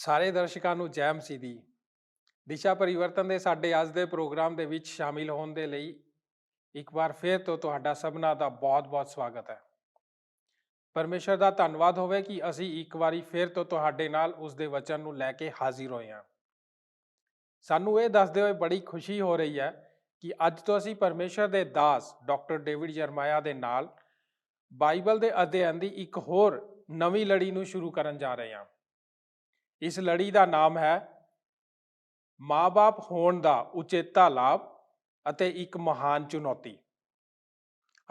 ਸਾਰੇ ਦਰਸ਼ਕਾਂ ਨੂੰ ਜੈ ਮਸੀਹ ਦੀ। ਦਿਸ਼ਾ ਪਰਿਵਰਤਨ ਦੇ ਸਾਡੇ ਅੱਜ ਦੇ ਪ੍ਰੋਗਰਾਮ ਦੇ ਵਿੱਚ ਸ਼ਾਮਿਲ ਹੋਣ ਦੇ ਲਈ ਇੱਕ ਵਾਰ ਫਿਰ ਤੋਂ ਤੁਹਾਡਾ ਸਭਨਾਂ ਦਾ ਬਹੁਤ-ਬਹੁਤ ਸਵਾਗਤ ਹੈ। ਪਰਮੇਸ਼ਰ ਦਾ ਧੰਨਵਾਦ ਹੋਵੇ ਕਿ ਅਸੀਂ ਇੱਕ ਵਾਰੀ ਫਿਰ ਤੋਂ ਤੁਹਾਡੇ ਨਾਲ ਉਸ ਦੇ ਵਚਨ ਨੂੰ ਲੈ ਕੇ ਹਾਜ਼ਰ ਹੋਏ ਹਾਂ। ਸਾਨੂੰ ਇਹ ਦੱਸਦੇ ਹੋਏ ਬੜੀ ਖੁਸ਼ੀ ਹੋ ਰਹੀ ਹੈ ਕਿ ਅੱਜ ਤੋਂ ਅਸੀਂ ਪਰਮੇਸ਼ਰ ਦੇ ਦਾਸ ਡਾਕਟਰ ਡੇਵਿਡ ਜਰਮਾਇਆ ਦੇ ਨਾਲ ਬਾਈਬਲ ਦੇ ਅਧਿਐਨ ਦੀ ਇੱਕ ਹੋਰ ਨਵੀਂ ਲੜੀ ਨੂੰ ਸ਼ੁਰੂ ਕਰਨ ਜਾ ਰਹੇ ਹਾਂ। ਇਸ ਲੜੀ ਦਾ ਨਾਮ ਹੈ ਮਾਂ-ਬਾਪ ਹੋਣ ਦਾ ਉਚੇਤਾ ਲਾਭ ਅਤੇ ਇੱਕ ਮਹਾਨ ਚੁਣੌਤੀ।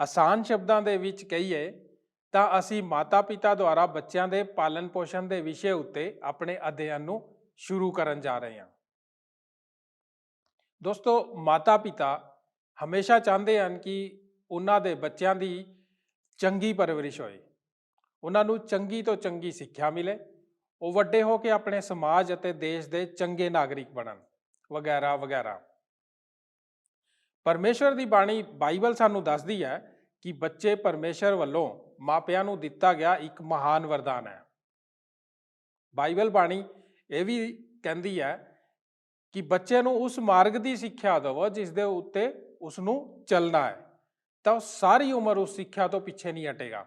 ਆਸਾਨ ਸ਼ਬਦਾਂ ਦੇ ਵਿੱਚ ਕਹੀਏ ਤਾਂ ਅਸੀਂ ਮਾਤਾ-ਪਿਤਾ ਦੁਆਰਾ ਬੱਚਿਆਂ ਦੇ ਪਾਲਣ ਪੋਸ਼ਣ ਦੇ ਵਿਸ਼ੇ ਉੱਤੇ ਆਪਣੇ ਅਧਿਐਨ ਨੂੰ ਸ਼ੁਰੂ ਕਰਨ ਜਾ ਰਹੇ ਹਾਂ। ਦੋਸਤੋ, ਮਾਤਾ-ਪਿਤਾ ਹਮੇਸ਼ਾ ਚਾਹੁੰਦੇ ਹਨ ਕਿ ਉਹਨਾਂ ਦੇ ਬੱਚਿਆਂ ਦੀ ਚੰਗੀ ਪਰਵਰਿਸ਼ ਹੋਏ, ਉਹਨਾਂ ਨੂੰ ਚੰਗੀ ਤੋਂ ਚੰਗੀ ਸਿੱਖਿਆ ਮਿਲੇ, ਉਹ ਵੱਡੇ ਹੋ ਕੇ ਆਪਣੇ ਸਮਾਜ ਅਤੇ ਦੇਸ਼ ਦੇ ਚੰਗੇ ਨਾਗਰਿਕ ਬਣਨ ਵਗੈਰਾ ਵਗੈਰਾ। ਪਰਮੇਸ਼ਰ ਦੀ ਬਾਣੀ ਬਾਈਬਲ ਸਾਨੂੰ ਦੱਸਦੀ ਹੈ ਕਿ ਬੱਚੇ ਪਰਮੇਸ਼ਰ ਵੱਲੋਂ ਮਾਪਿਆਂ ਨੂੰ ਦਿੱਤਾ ਗਿਆ ਇੱਕ ਮਹਾਨ ਵਰਦਾਨ ਹੈ। ਬਾਈਬਲ ਬਾਣੀ ਇਹ ਵੀ ਕਹਿੰਦੀ ਹੈ ਕਿ ਬੱਚੇ ਨੂੰ ਉਸ ਮਾਰਗ ਦੀ ਸਿੱਖਿਆ ਦੇਵੋ ਜਿਸ ਦੇ ਉੱਤੇ ਉਸ ਨੂੰ ਚੱਲਣਾ ਹੈ, ਤਾਂ ਉਹ ਸਾਰੀ ਉਮਰ ਉਸ ਸਿੱਖਿਆ ਤੋਂ ਪਿੱਛੇ ਨਹੀਂ ਹਟੇਗਾ।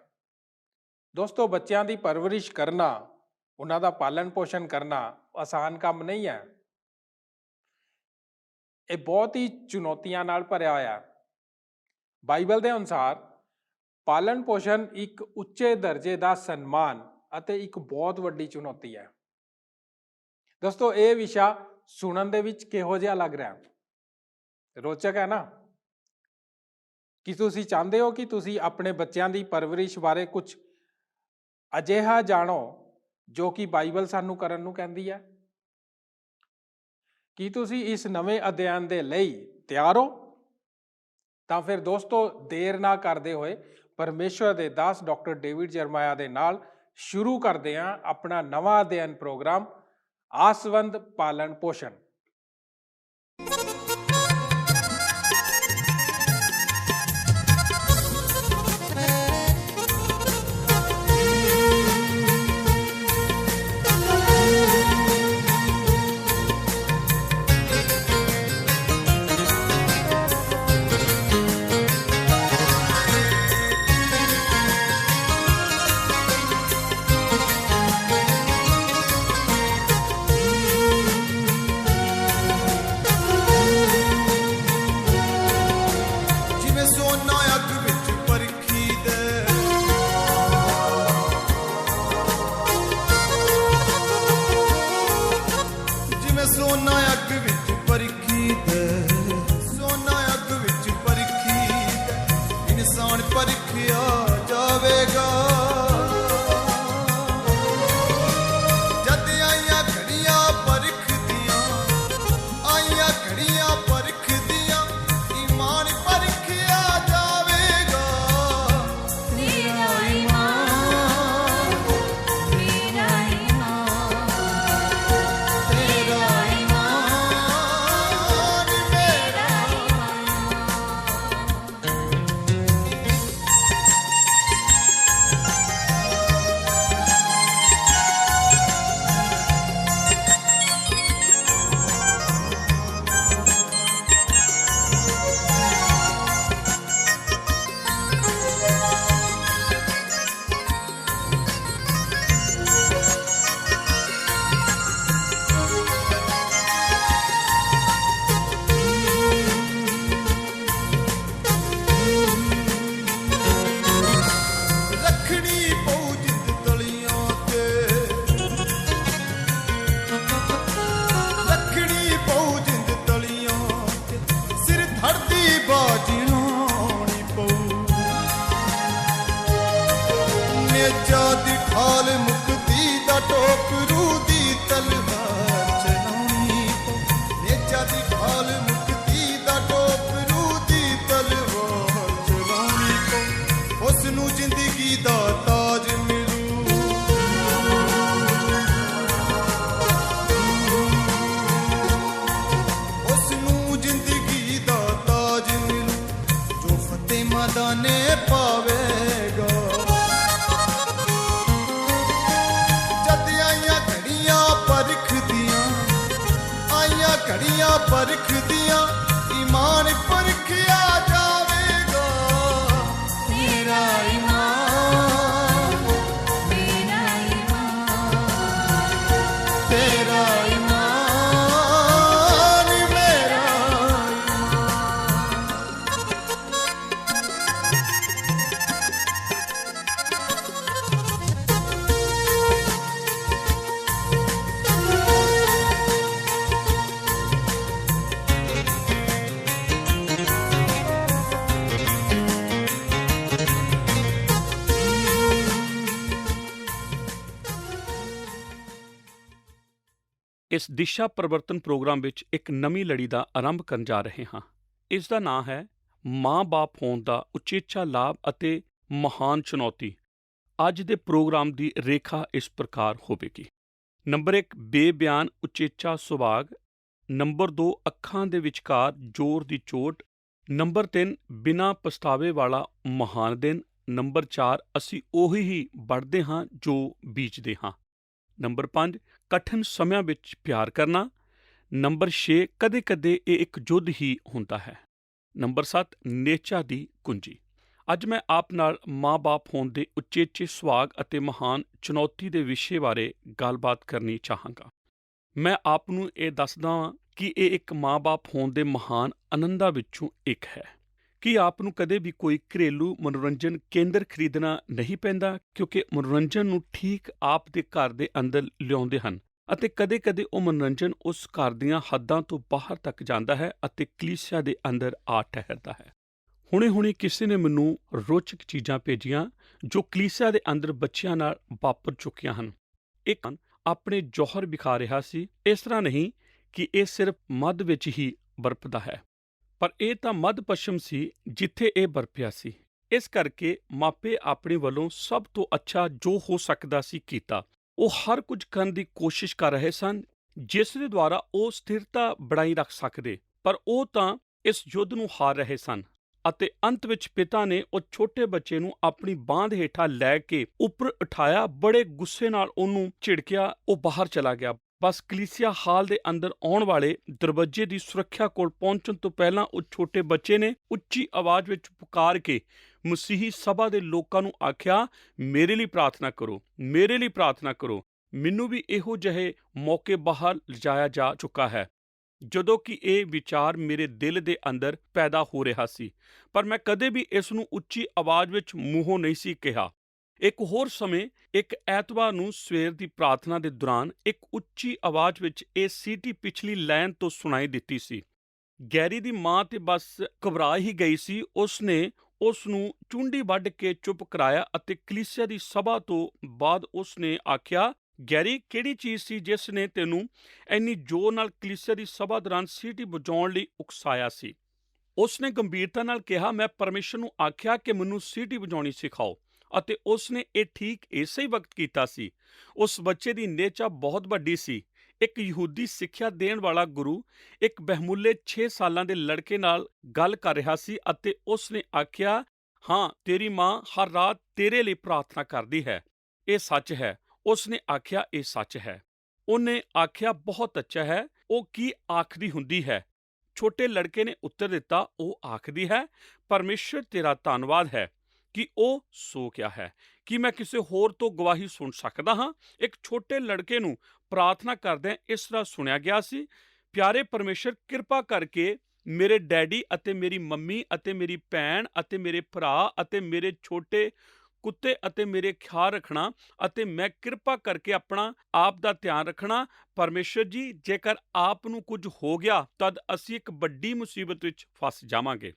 ਦੋਸਤੋ, ਬੱਚਿਆਂ ਦੀ ਪਰਵਰਿਸ਼ ਕਰਨਾ, ਉਹਨਾਂ ਦਾ ਪਾਲਣ ਪੋਸ਼ਣ ਕਰਨਾ ਆਸਾਨ ਕੰਮ ਨਹੀਂ ਹੈ। ਇਹ ਬਹੁਤ ਹੀ ਚੁਣੌਤੀਆਂ ਨਾਲ ਭਰਿਆ ਹੋਇਆ ਹੈ। ਬਾਈਬਲ ਦੇ ਅਨੁਸਾਰ ਪਾਲਣ ਪੋਸ਼ਣ ਇੱਕ ਉੱਚੇ ਦਰਜੇ ਦਾ ਸਨਮਾਨ ਅਤੇ ਇੱਕ ਬਹੁਤ ਵੱਡੀ ਚੁਣੌਤੀ ਹੈ। ਦੋਸਤੋ, ਇਹ ਵਿਸ਼ਾ ਸੁਣਨ ਦੇ ਵਿੱਚ ਕਿਹੋ ਜਿਹਾ ਲੱਗ ਰਿਹਾ? ਰੋਚਕ ਹੈ ਨਾ? ਕੀ ਤੁਸੀਂ ਚਾਹੁੰਦੇ ਹੋ ਕਿ ਤੁਸੀਂ ਆਪਣੇ ਬੱਚਿਆਂ ਦੀ ਪਰਵਰਿਸ਼ ਬਾਰੇ ਕੁਝ ਅਜਿਹਾ ਜਾਣੋ ਜੋ ਕਿ ਬਾਈਬਲ ਸਾਨੂੰ ਕਰਨ ਨੂੰ ਕਹਿੰਦੀ ਹੈ? ਕੀ ਤੁਸੀਂ ਇਸ ਨਵੇਂ ਅਧਿਐਨ ਦੇ ਲਈ ਤਿਆਰ ਹੋ? ਤਾਂ ਫਿਰ ਦੋਸਤੋ, ਦੇਰ ਨਾ ਕਰਦੇ ਹੋਏ ਪਰਮੇਸ਼ਵਰ ਦੇ ਦਾਸ ਡਾਕਟਰ ਡੇਵਿਡ ਜਰਮਾਇਆ ਦੇ ਨਾਲ ਸ਼ੁਰੂ ਕਰਦੇ ਹਾਂ ਆਪਣਾ ਨਵਾਂ ਅਧਿਐਨ ਪ੍ਰੋਗਰਾਮ ਆਸਵੰਦ ਪਾਲਣ ਪੋਸ਼ਣ। मैदाने पावेगा जद आइया घड़ियां परख ਇਸ ਦਿਸ਼ਾ ਪਰਿਵਰਤਨ ਪ੍ਰੋਗਰਾਮ ਵਿੱਚ ਇੱਕ ਨਵੀਂ ਲੜੀ ਦਾ ਆਰੰਭ ਕਰਨ ਜਾ ਰਹੇ ਹਾਂ। ਇਸ ਦਾ ਨਾਂ ਹੈ ਮਾਂ-ਬਾਪ ਹੋਣ ਦਾ ਉਚੇਚਾ ਲਾਭ ਅਤੇ ਮਹਾਨ ਚੁਣੌਤੀ। ਅੱਜ ਦੇ ਪ੍ਰੋਗਰਾਮ ਦੀ ਰੇਖਾ ਇਸ ਪ੍ਰਕਾਰ ਹੋਵੇਗੀ। ਨੰਬਰ 1 ਬੇਬਿਆਨ ਉਚੇਚਾ ਸੁਭਾਗ। ਨੰਬਰ 2 ਅੱਖਾਂ ਦੇ ਵਿਚਕਾਰ ਜ਼ੋਰ ਦੀ ਚੋਟ। ਨੰਬਰ 3 ਬਿਨਾਂ ਪਛਤਾਵੇ ਵਾਲਾ ਮਹਾਨ ਦਿਨ। ਨੰਬਰ 4 ਅਸੀਂ ਉਹੀ ਹੀ ਵੱਢਦੇ ਹਾਂ ਜੋ ਬੀਜਦੇ ਹਾਂ। ਨੰਬਰ 5 ਕਠਿਨ ਸਮਿਆਂ ਵਿੱਚ ਪਿਆਰ ਕਰਨਾ। ਨੰਬਰ 6 ਕਦੇ-ਕਦੇ ਇਹ ਇੱਕ ਯੁੱਧ ਹੀ ਹੁੰਦਾ ਹੈ। ਨੰਬਰ 7 ਨੇਚਾ ਦੀ ਕੁੰਜੀ। ਅੱਜ ਮੈਂ ਆਪ ਨਾਲ ਮਾਂ-ਬਾਪ ਹੋਣ ਦੇ ਉਚੇਚੇ ਸੁਭਾਗ ਅਤੇ ਮਹਾਨ ਚੁਣੌਤੀ ਦੇ ਵਿਸ਼ੇ ਬਾਰੇ ਗੱਲਬਾਤ ਕਰਨੀ ਚਾਹਾਂਗਾ। ਮੈਂ ਆਪ ਨੂੰ ਇਹ ਦੱਸਦਾ ਹਾਂ ਕਿ ਇਹ ਇੱਕ ਮਾਂ-ਬਾਪ ਹੋਣ ਦੇ ਮਹਾਨ ਆਨੰਦਾਂ ਵਿੱਚੋਂ ਇੱਕ ਹੈ। ਕੀ ਆਪ ਨੂੰ ਕਦੇ ਵੀ ਕੋਈ ਘਰੇਲੂ ਮਨੋਰੰਜਨ ਕੇਂਦਰ ਖਰੀਦਣਾ ਨਹੀਂ ਪੈਂਦਾ, ਕਿਉਂਕਿ ਮਨੋਰੰਜਨ ਨੂੰ ਠੀਕ ਆਪ ਦੇ ਘਰ ਦੇ ਅੰਦਰ ਲਿਆਉਂਦੇ ਹਨ ਅਤੇ ਕਦੇ-ਕਦੇ ਉਹ ਮਨੋਰੰਜਨ ਉਸ ਘਰ ਦੀਆਂ ਹੱਦਾਂ ਤੋਂ ਬਾਹਰ ਤੱਕ ਜਾਂਦਾ ਹੈ ਅਤੇ ਕਲੀਸਿਆ ਦੇ ਅੰਦਰ ਆ ਠਹਿਰਦਾ ਹੈ। ਹੁਣੇ-ਹੁਣੇ ਕਿਸੇ ਨੇ ਮੈਨੂੰ ਰੋਚਕ ਚੀਜ਼ਾਂ ਭੇਜੀਆਂ ਜੋ ਕਲੀਸਿਆ ਦੇ ਅੰਦਰ ਬੱਚਿਆਂ ਨਾਲ ਵਾਪਰ ਚੁੱਕੀਆਂ ਹਨ। ਇੱਕ ਆਪਣੇ ਜੌਹਰ ਵਿਖਾ ਰਿਹਾ ਸੀ। ਇਸ ਤਰ੍ਹਾਂ ਨਹੀਂ ਕਿ ਇਹ ਸਿਰਫ ਮੱਧ ਵਿੱਚ ਹੀ ਵਰਪਦਾ ਹੈ, ਪਰ ਇਹ ਤਾਂ ਮੱਧ ਪੱਛਮ ਸੀ ਜਿੱਥੇ ਇਹ ਵਰਪਿਆ ਸੀ। ਇਸ ਕਰਕੇ ਮਾਪੇ ਆਪਣੇ ਵੱਲੋਂ ਸਭ ਤੋਂ ਅੱਛਾ ਜੋ ਹੋ ਸਕਦਾ ਸੀ ਕੀਤਾ। ਉਹ ਹਰ ਕੁਝ ਕਰਨ ਦੀ ਕੋਸ਼ਿਸ਼ ਕਰ ਰਹੇ ਸਨ ਜਿਸ ਦੇ ਦੁਆਰਾ ਉਹ ਸਥਿਰਤਾ ਬਣਾਈ ਰੱਖ ਸਕਦੇ, ਪਰ ਉਹ ਤਾਂ ਇਸ ਯੁੱਧ ਨੂੰ ਹਾਰ ਰਹੇ ਸਨ ਅਤੇ ਅੰਤ ਵਿੱਚ ਪਿਤਾ ਨੇ ਉਹ ਛੋਟੇ ਬੱਚੇ ਨੂੰ ਆਪਣੀ ਬਾਂਹ ਹੇਠਾਂ ਲੈ ਕੇ ਉੱਪਰ ਉਠਾਇਆ, ਬੜੇ ਗੁੱਸੇ ਨਾਲ ਉਹਨੂੰ ਝਿੜਕਿਆ, ਉਹ ਬਾਹਰ ਚਲਾ ਗਿਆ। ਬਸ ਕਲੀਸਿਆ ਹਾਲ ਦੇ ਅੰਦਰ ਆਉਣ ਵਾਲੇ ਦਰਵਾਜ਼ੇ ਦੀ ਸੁਰੱਖਿਆ ਕੋਲ ਪਹੁੰਚਣ ਤੋਂ ਪਹਿਲਾਂ ਉਹ ਛੋਟੇ ਬੱਚੇ ਨੇ ਉੱਚੀ ਆਵਾਜ਼ ਵਿੱਚ ਪੁਕਾਰ ਕੇ ਮਸੀਹੀ ਸਭਾ ਦੇ ਲੋਕਾਂ ਨੂੰ ਆਖਿਆ, ਮੇਰੇ ਲਈ ਪ੍ਰਾਰਥਨਾ ਕਰੋ, ਮੇਰੇ ਲਈ ਪ੍ਰਾਰਥਨਾ ਕਰੋ। ਮੈਨੂੰ ਵੀ ਇਹੋ ਜਿਹੇ ਮੌਕੇ ਬਾਹਰ ਲਿਜਾਇਆ ਜਾ ਚੁੱਕਾ ਹੈ ਜਦੋਂ ਕਿ ਇਹ ਵਿਚਾਰ ਮੇਰੇ ਦਿਲ ਦੇ ਅੰਦਰ ਪੈਦਾ ਹੋ ਰਿਹਾ ਸੀ, ਪਰ ਮੈਂ ਕਦੇ ਵੀ ਇਸ ਨੂੰ ਉੱਚੀ ਆਵਾਜ਼ ਵਿੱਚ ਮੂੰਹੋਂ ਨਹੀਂ ਸੀ ਕਿਹਾ। ਇੱਕ ਹੋਰ ਸਮੇਂ ਇੱਕ ਐਤਵਾਰ ਨੂੰ ਸਵੇਰ ਦੀ ਪ੍ਰਾਰਥਨਾ ਦੇ ਦੌਰਾਨ ਇੱਕ ਉੱਚੀ ਆਵਾਜ਼ ਵਿੱਚ ਇਹ ਸੀਟੀ ਪਿਛਲੀ ਲਾਈਨ ਤੋਂ ਸੁਣਾਈ ਦਿੱਤੀ ਸੀ। ਗੈਰੀ ਦੀ ਮਾਂ ਤੇ ਬਸ ਘਬਰਾ ਹੀ ਗਈ ਸੀ। ਉਸਨੇ ਉਸ ਨੂੰ ਚੁੰਡੀ ਵੱਢ ਕੇ ਚੁੱਪ ਕਰਾਇਆ ਅਤੇ ਕਲੀਸਿਆ ਦੀ ਸਭਾ ਤੋਂ ਬਾਅਦ ਉਸਨੇ ਆਖਿਆ, ਗੈਰੀ, ਕਿਹੜੀ ਚੀਜ਼ ਸੀ ਜਿਸ ਨੇ ਤੈਨੂੰ ਇੰਨੀ ਜ਼ੋਰ ਨਾਲ ਕਲੀਸਿਆ ਦੀ ਸਭਾ ਦੌਰਾਨ ਸੀਟੀ ਵਜਾਉਣ ਲਈ ਉਕਸਾਇਆ ਸੀ? ਉਸਨੇ ਗੰਭੀਰਤਾ ਨਾਲ ਕਿਹਾ, ਮੈਂ ਪਰਮੇਸ਼ਰ ਨੂੰ ਆਖਿਆ ਕਿ ਮੈਨੂੰ ਸੀਟੀ ਵਜਾਉਣੀ ਸਿਖਾਓ, ਅਤੇ ਉਸਨੇ ਇਹ ਠੀਕ ਇਸੇ ਵਕਤ ਕੀਤਾ ਸੀ। ਉਸ ਬੱਚੇ ਦੀ ਨੇਚਾ ਬਹੁਤ ਵੱਡੀ ਸੀ। ਇੱਕ ਯਹੂਦੀ ਸਿੱਖਿਆ ਦੇਣ ਵਾਲਾ ਗੁਰੂ ਇੱਕ ਬਹਿਮੁੱਲੇ 6 ਸਾਲਾਂ ਦੇ ਲੜਕੇ ਨਾਲ ਗੱਲ ਕਰ ਰਿਹਾ ਸੀ ਅਤੇ ਉਸਨੇ ਆਖਿਆ, ਹਾਂ, ਤੇਰੀ ਮਾਂ ਹਰ ਰਾਤ ਤੇਰੇ ਲਈ ਪ੍ਰਾਰਥਨਾ ਕਰਦੀ ਹੈ। ਇਹ ਸੱਚ ਹੈ। ਉਸਨੇ ਆਖਿਆ, ਇਹ ਸੱਚ ਹੈ। ਉਹਨੇ ਆਖਿਆ, ਬਹੁਤ ਅੱਛਾ ਹੈ। ਉਹ ਕੀ ਆਖਦੀ ਹੁੰਦੀ ਹੈ? ਛੋਟੇ ਲੜਕੇ ਨੇ ਉੱਤਰ ਦਿੱਤਾ, ਉਹ ਆਖਦੀ ਹੈ, ਪਰਮੇਸ਼ਰ ਤੇਰਾ ਧੰਨਵਾਦ ਹੈ ਕਿ ਉਹ ਸੋ ਗਿਆ ਹੈ। ਕੀ ਮੈਂ ਕਿਸੇ ਹੋਰ ਤੋਂ ਗਵਾਹੀ ਸੁਣ ਸਕਦਾ ਹਾਂ? ਇੱਕ ਛੋਟੇ ਲੜਕੇ ਨੂੰ ਪ੍ਰਾਰਥਨਾ ਕਰਦਿਆਂ ਇਸ ਤਰ੍ਹਾਂ ਸੁਣਿਆ ਗਿਆ ਸੀ, ਪਿਆਰੇ ਪਰਮੇਸ਼ਰ, ਕਿਰਪਾ ਕਰਕੇ ਮੇਰੇ ਡੈਡੀ ਅਤੇ ਮੇਰੀ ਮੰਮੀ ਅਤੇ ਮੇਰੀ ਭੈਣ ਅਤੇ ਮੇਰੇ ਭਰਾ ਅਤੇ ਮੇਰੇ ਛੋਟੇ ਕੁੱਤੇ ਅਤੇ ਮੇਰੇ ਖਿਆਲ ਰੱਖਣਾ, ਅਤੇ ਮੈਂ ਕਿਰਪਾ ਕਰਕੇ ਆਪਣਾ ਆਪ ਦਾ ਧਿਆਨ ਰੱਖਣਾ। ਪਰਮੇਸ਼ਰ ਜੀ, ਜੇਕਰ ਆਪ ਨੂੰ ਕੁਝ ਹੋ ਗਿਆ ਤਦ ਅਸੀਂ ਇੱਕ ਵੱਡੀ ਮੁਸੀਬਤ ਵਿੱਚ ਫਸ ਜਾਵਾਂਗੇ।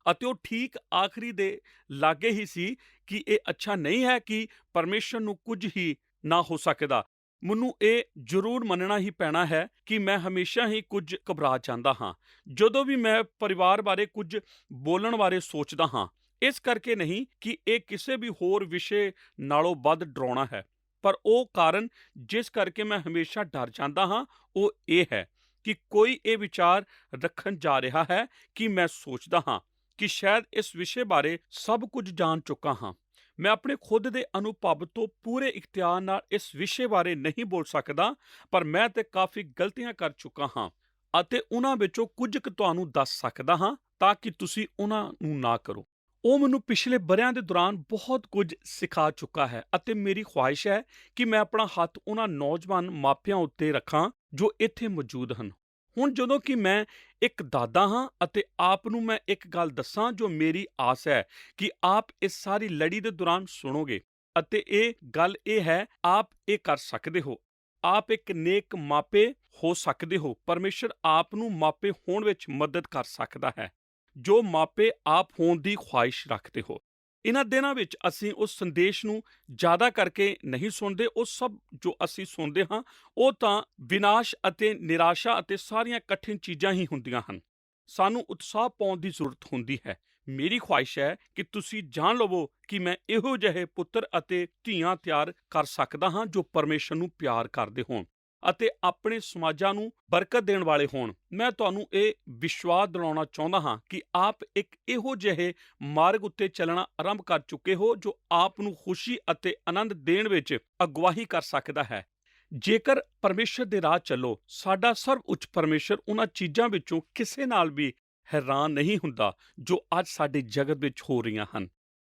ਅਤੇ ਉਹ ਠੀਕ ਆਖਰੀ ਦੇ ਲਾਗੇ ਹੀ ਸੀ ਕਿ ਇਹ ਅੱਛਾ ਨਹੀਂ ਹੈ ਕਿ ਪਰਮੇਸ਼ਰ ਨੂੰ ਕੁਝ ਹੀ ਨਾ ਹੋ ਸਕਦਾ। ਮੈਨੂੰ ਇਹ ਜ਼ਰੂਰ ਮੰਨਣਾ ਹੀ ਪੈਣਾ ਹੈ ਕਿ ਮੈਂ ਹਮੇਸ਼ਾ ਹੀ ਕੁਝ ਘਬਰਾ ਜਾਂਦਾ ਹਾਂ ਜਦੋਂ ਵੀ ਮੈਂ ਪਰਿਵਾਰ ਬਾਰੇ ਕੁਝ ਬੋਲਣ ਬਾਰੇ ਸੋਚਦਾ ਹਾਂ। ਇਸ ਕਰਕੇ ਨਹੀਂ ਕਿ ਇਹ ਕਿਸੇ ਵੀ ਹੋਰ ਵਿਸ਼ੇ ਨਾਲੋਂ ਵੱਧ ਡਰਾਉਣਾ ਹੈ, ਪਰ ਉਹ ਕਾਰਨ ਜਿਸ ਕਰਕੇ ਮੈਂ ਹਮੇਸ਼ਾ ਡਰ ਜਾਂਦਾ ਹਾਂ ਉਹ ਇਹ ਹੈ ਕਿ ਕੋਈ ਇਹ ਵਿਚਾਰ ਰੱਖਣ ਜਾ ਰਿਹਾ ਹੈ ਕਿ ਮੈਂ ਸੋਚਦਾ ਹਾਂ ਕਿ ਸ਼ਾਇਦ ਇਸ ਵਿਸ਼ੇ ਬਾਰੇ ਸਭ ਕੁਝ ਜਾਣ ਚੁੱਕਾ ਹਾਂ। ਮੈਂ ਆਪਣੇ ਖੁਦ ਦੇ ਅਨੁਭਵ ਤੋਂ ਪੂਰੇ ਇਖਤਿਆਰ ਨਾਲ ਇਸ ਵਿਸ਼ੇ ਬਾਰੇ ਨਹੀਂ ਬੋਲ ਸਕਦਾ, ਪਰ ਮੈਂ ਤੇ ਕਾਫੀ ਗਲਤੀਆਂ ਕਰ ਚੁੱਕਾ ਹਾਂ ਅਤੇ ਉਹਨਾਂ ਵਿੱਚੋਂ ਕੁਝ ਕੁ ਤੁਹਾਨੂੰ ਦੱਸ ਸਕਦਾ ਹਾਂ ਤਾਂ ਕਿ ਤੁਸੀਂ ਉਹਨਾਂ ਨੂੰ ਨਾ ਕਰੋ। ਉਹ ਮੈਨੂੰ ਪਿਛਲੇ ਵਰ੍ਹਿਆਂ ਦੇ ਦੌਰਾਨ ਬਹੁਤ ਕੁਝ ਸਿਖਾ ਚੁੱਕਾ ਹੈ ਅਤੇ ਮੇਰੀ ਖੁਆਇਸ਼ ਹੈ ਕਿ ਮੈਂ ਆਪਣਾ ਹੱਥ ਉਹਨਾਂ ਨੌਜਵਾਨ ਮਾਪਿਆਂ ਉੱਤੇ ਰੱਖਾਂ ਜੋ ਇੱਥੇ ਮੌਜੂਦ ਹਨ। ਹੁਣ ਜਦੋਂ ਕਿ ਮੈਂ ਇੱਕ ਦਾਦਾ ਹਾਂ ਅਤੇ ਆਪ ਨੂੰ ਮੈਂ ਇੱਕ ਗੱਲ ਦੱਸਾਂ ਜੋ ਮੇਰੀ ਆਸ ਹੈ ਕਿ ਆਪ ਇਸ ਸਾਰੀ ਲੜੀ ਦੇ ਦੌਰਾਨ ਸੁਣੋਗੇ, ਅਤੇ ਇਹ ਗੱਲ ਇਹ ਹੈ, ਆਪ ਇਹ ਕਰ ਸਕਦੇ ਹੋ। ਆਪ ਇੱਕ ਨੇਕ ਮਾਪੇ ਹੋ ਸਕਦੇ ਹੋ। ਪਰਮੇਸ਼ਰ ਆਪ ਨੂੰ ਮਾਪੇ ਹੋਣ ਵਿੱਚ ਮਦਦ ਕਰ ਸਕਦਾ ਹੈ ਜੋ ਮਾਪੇ ਆਪ ਹੋਣ ਦੀ ਖੁਆਇਸ਼ ਰੱਖਦੇ ਹੋ। ਇਹਨਾਂ ਦਿਨਾਂ ਵਿੱਚ ਅਸੀਂ ਉਸ ਸੰਦੇਸ਼ ਨੂੰ ਜ਼ਿਆਦਾ ਕਰਕੇ ਨਹੀਂ ਸੁਣਦੇ। ਉਹ ਸਭ ਜੋ ਅਸੀਂ ਸੁਣਦੇ ਹਾਂ ਉਹ ਤਾਂ ਵਿਨਾਸ਼ ਅਤੇ ਨਿਰਾਸ਼ਾ ਅਤੇ ਸਾਰੀਆਂ ਕਠਿਨ ਚੀਜ਼ਾਂ ਹੀ ਹੁੰਦੀਆਂ ਹਨ। ਸਾਨੂੰ ਉਤਸ਼ਾਹ ਪਾਉਣ ਦੀ ਜ਼ਰੂਰਤ ਹੁੰਦੀ ਹੈ। ਮੇਰੀ ਖੁਆਇਸ਼ ਹੈ ਕਿ ਤੁਸੀਂ ਜਾਣ ਲਵੋ ਕਿ ਮੈਂ ਇਹੋ ਜਿਹੇ ਪੁੱਤਰ ਅਤੇ ਧੀਆਂ ਤਿਆਰ ਕਰ ਸਕਦਾ ਹਾਂ ਜੋ ਪਰਮੇਸ਼ਰ ਨੂੰ ਪਿਆਰ ਕਰਦੇ ਹੋਣ ਅਤੇ ਆਪਣੇ ਸਮਾਜਾਂ ਨੂੰ ਬਰਕਤ ਦੇਣ ਵਾਲੇ ਹੋਣ। ਮੈਂ ਤੁਹਾਨੂੰ ਇਹ ਵਿਸ਼ਵਾਸ ਦਿਲਾਉਣਾ ਚਾਹੁੰਦਾ ਹਾਂ ਕਿ ਆਪ ਇੱਕ ਇਹੋ ਜਿਹੇ ਮਾਰਗ ਉੱਤੇ ਚੱਲਣਾ ਆਰੰਭ ਕਰ ਚੁੱਕੇ ਹੋ ਜੋ ਆਪ ਨੂੰ ਖੁਸ਼ੀ ਅਤੇ ਆਨੰਦ ਦੇਣ ਵਿੱਚ ਅਗਵਾਈ ਕਰ ਸਕਦਾ ਹੈ। ਜੇਕਰ ਪਰਮੇਸ਼ਰ ਦੇ ਰਾਹ ਚੱਲੋ, ਸਾਡਾ ਸਰਵ ਉੱਚ ਪਰਮੇਸ਼ਰ ਉਹਨਾਂ ਚੀਜ਼ਾਂ ਵਿੱਚੋਂ ਕਿਸੇ ਨਾਲ ਵੀ ਹੈਰਾਨ ਨਹੀਂ ਹੁੰਦਾ ਜੋ ਅੱਜ ਸਾਡੇ ਜਗਤ ਵਿੱਚ ਹੋ ਰਹੀਆਂ ਹਨ।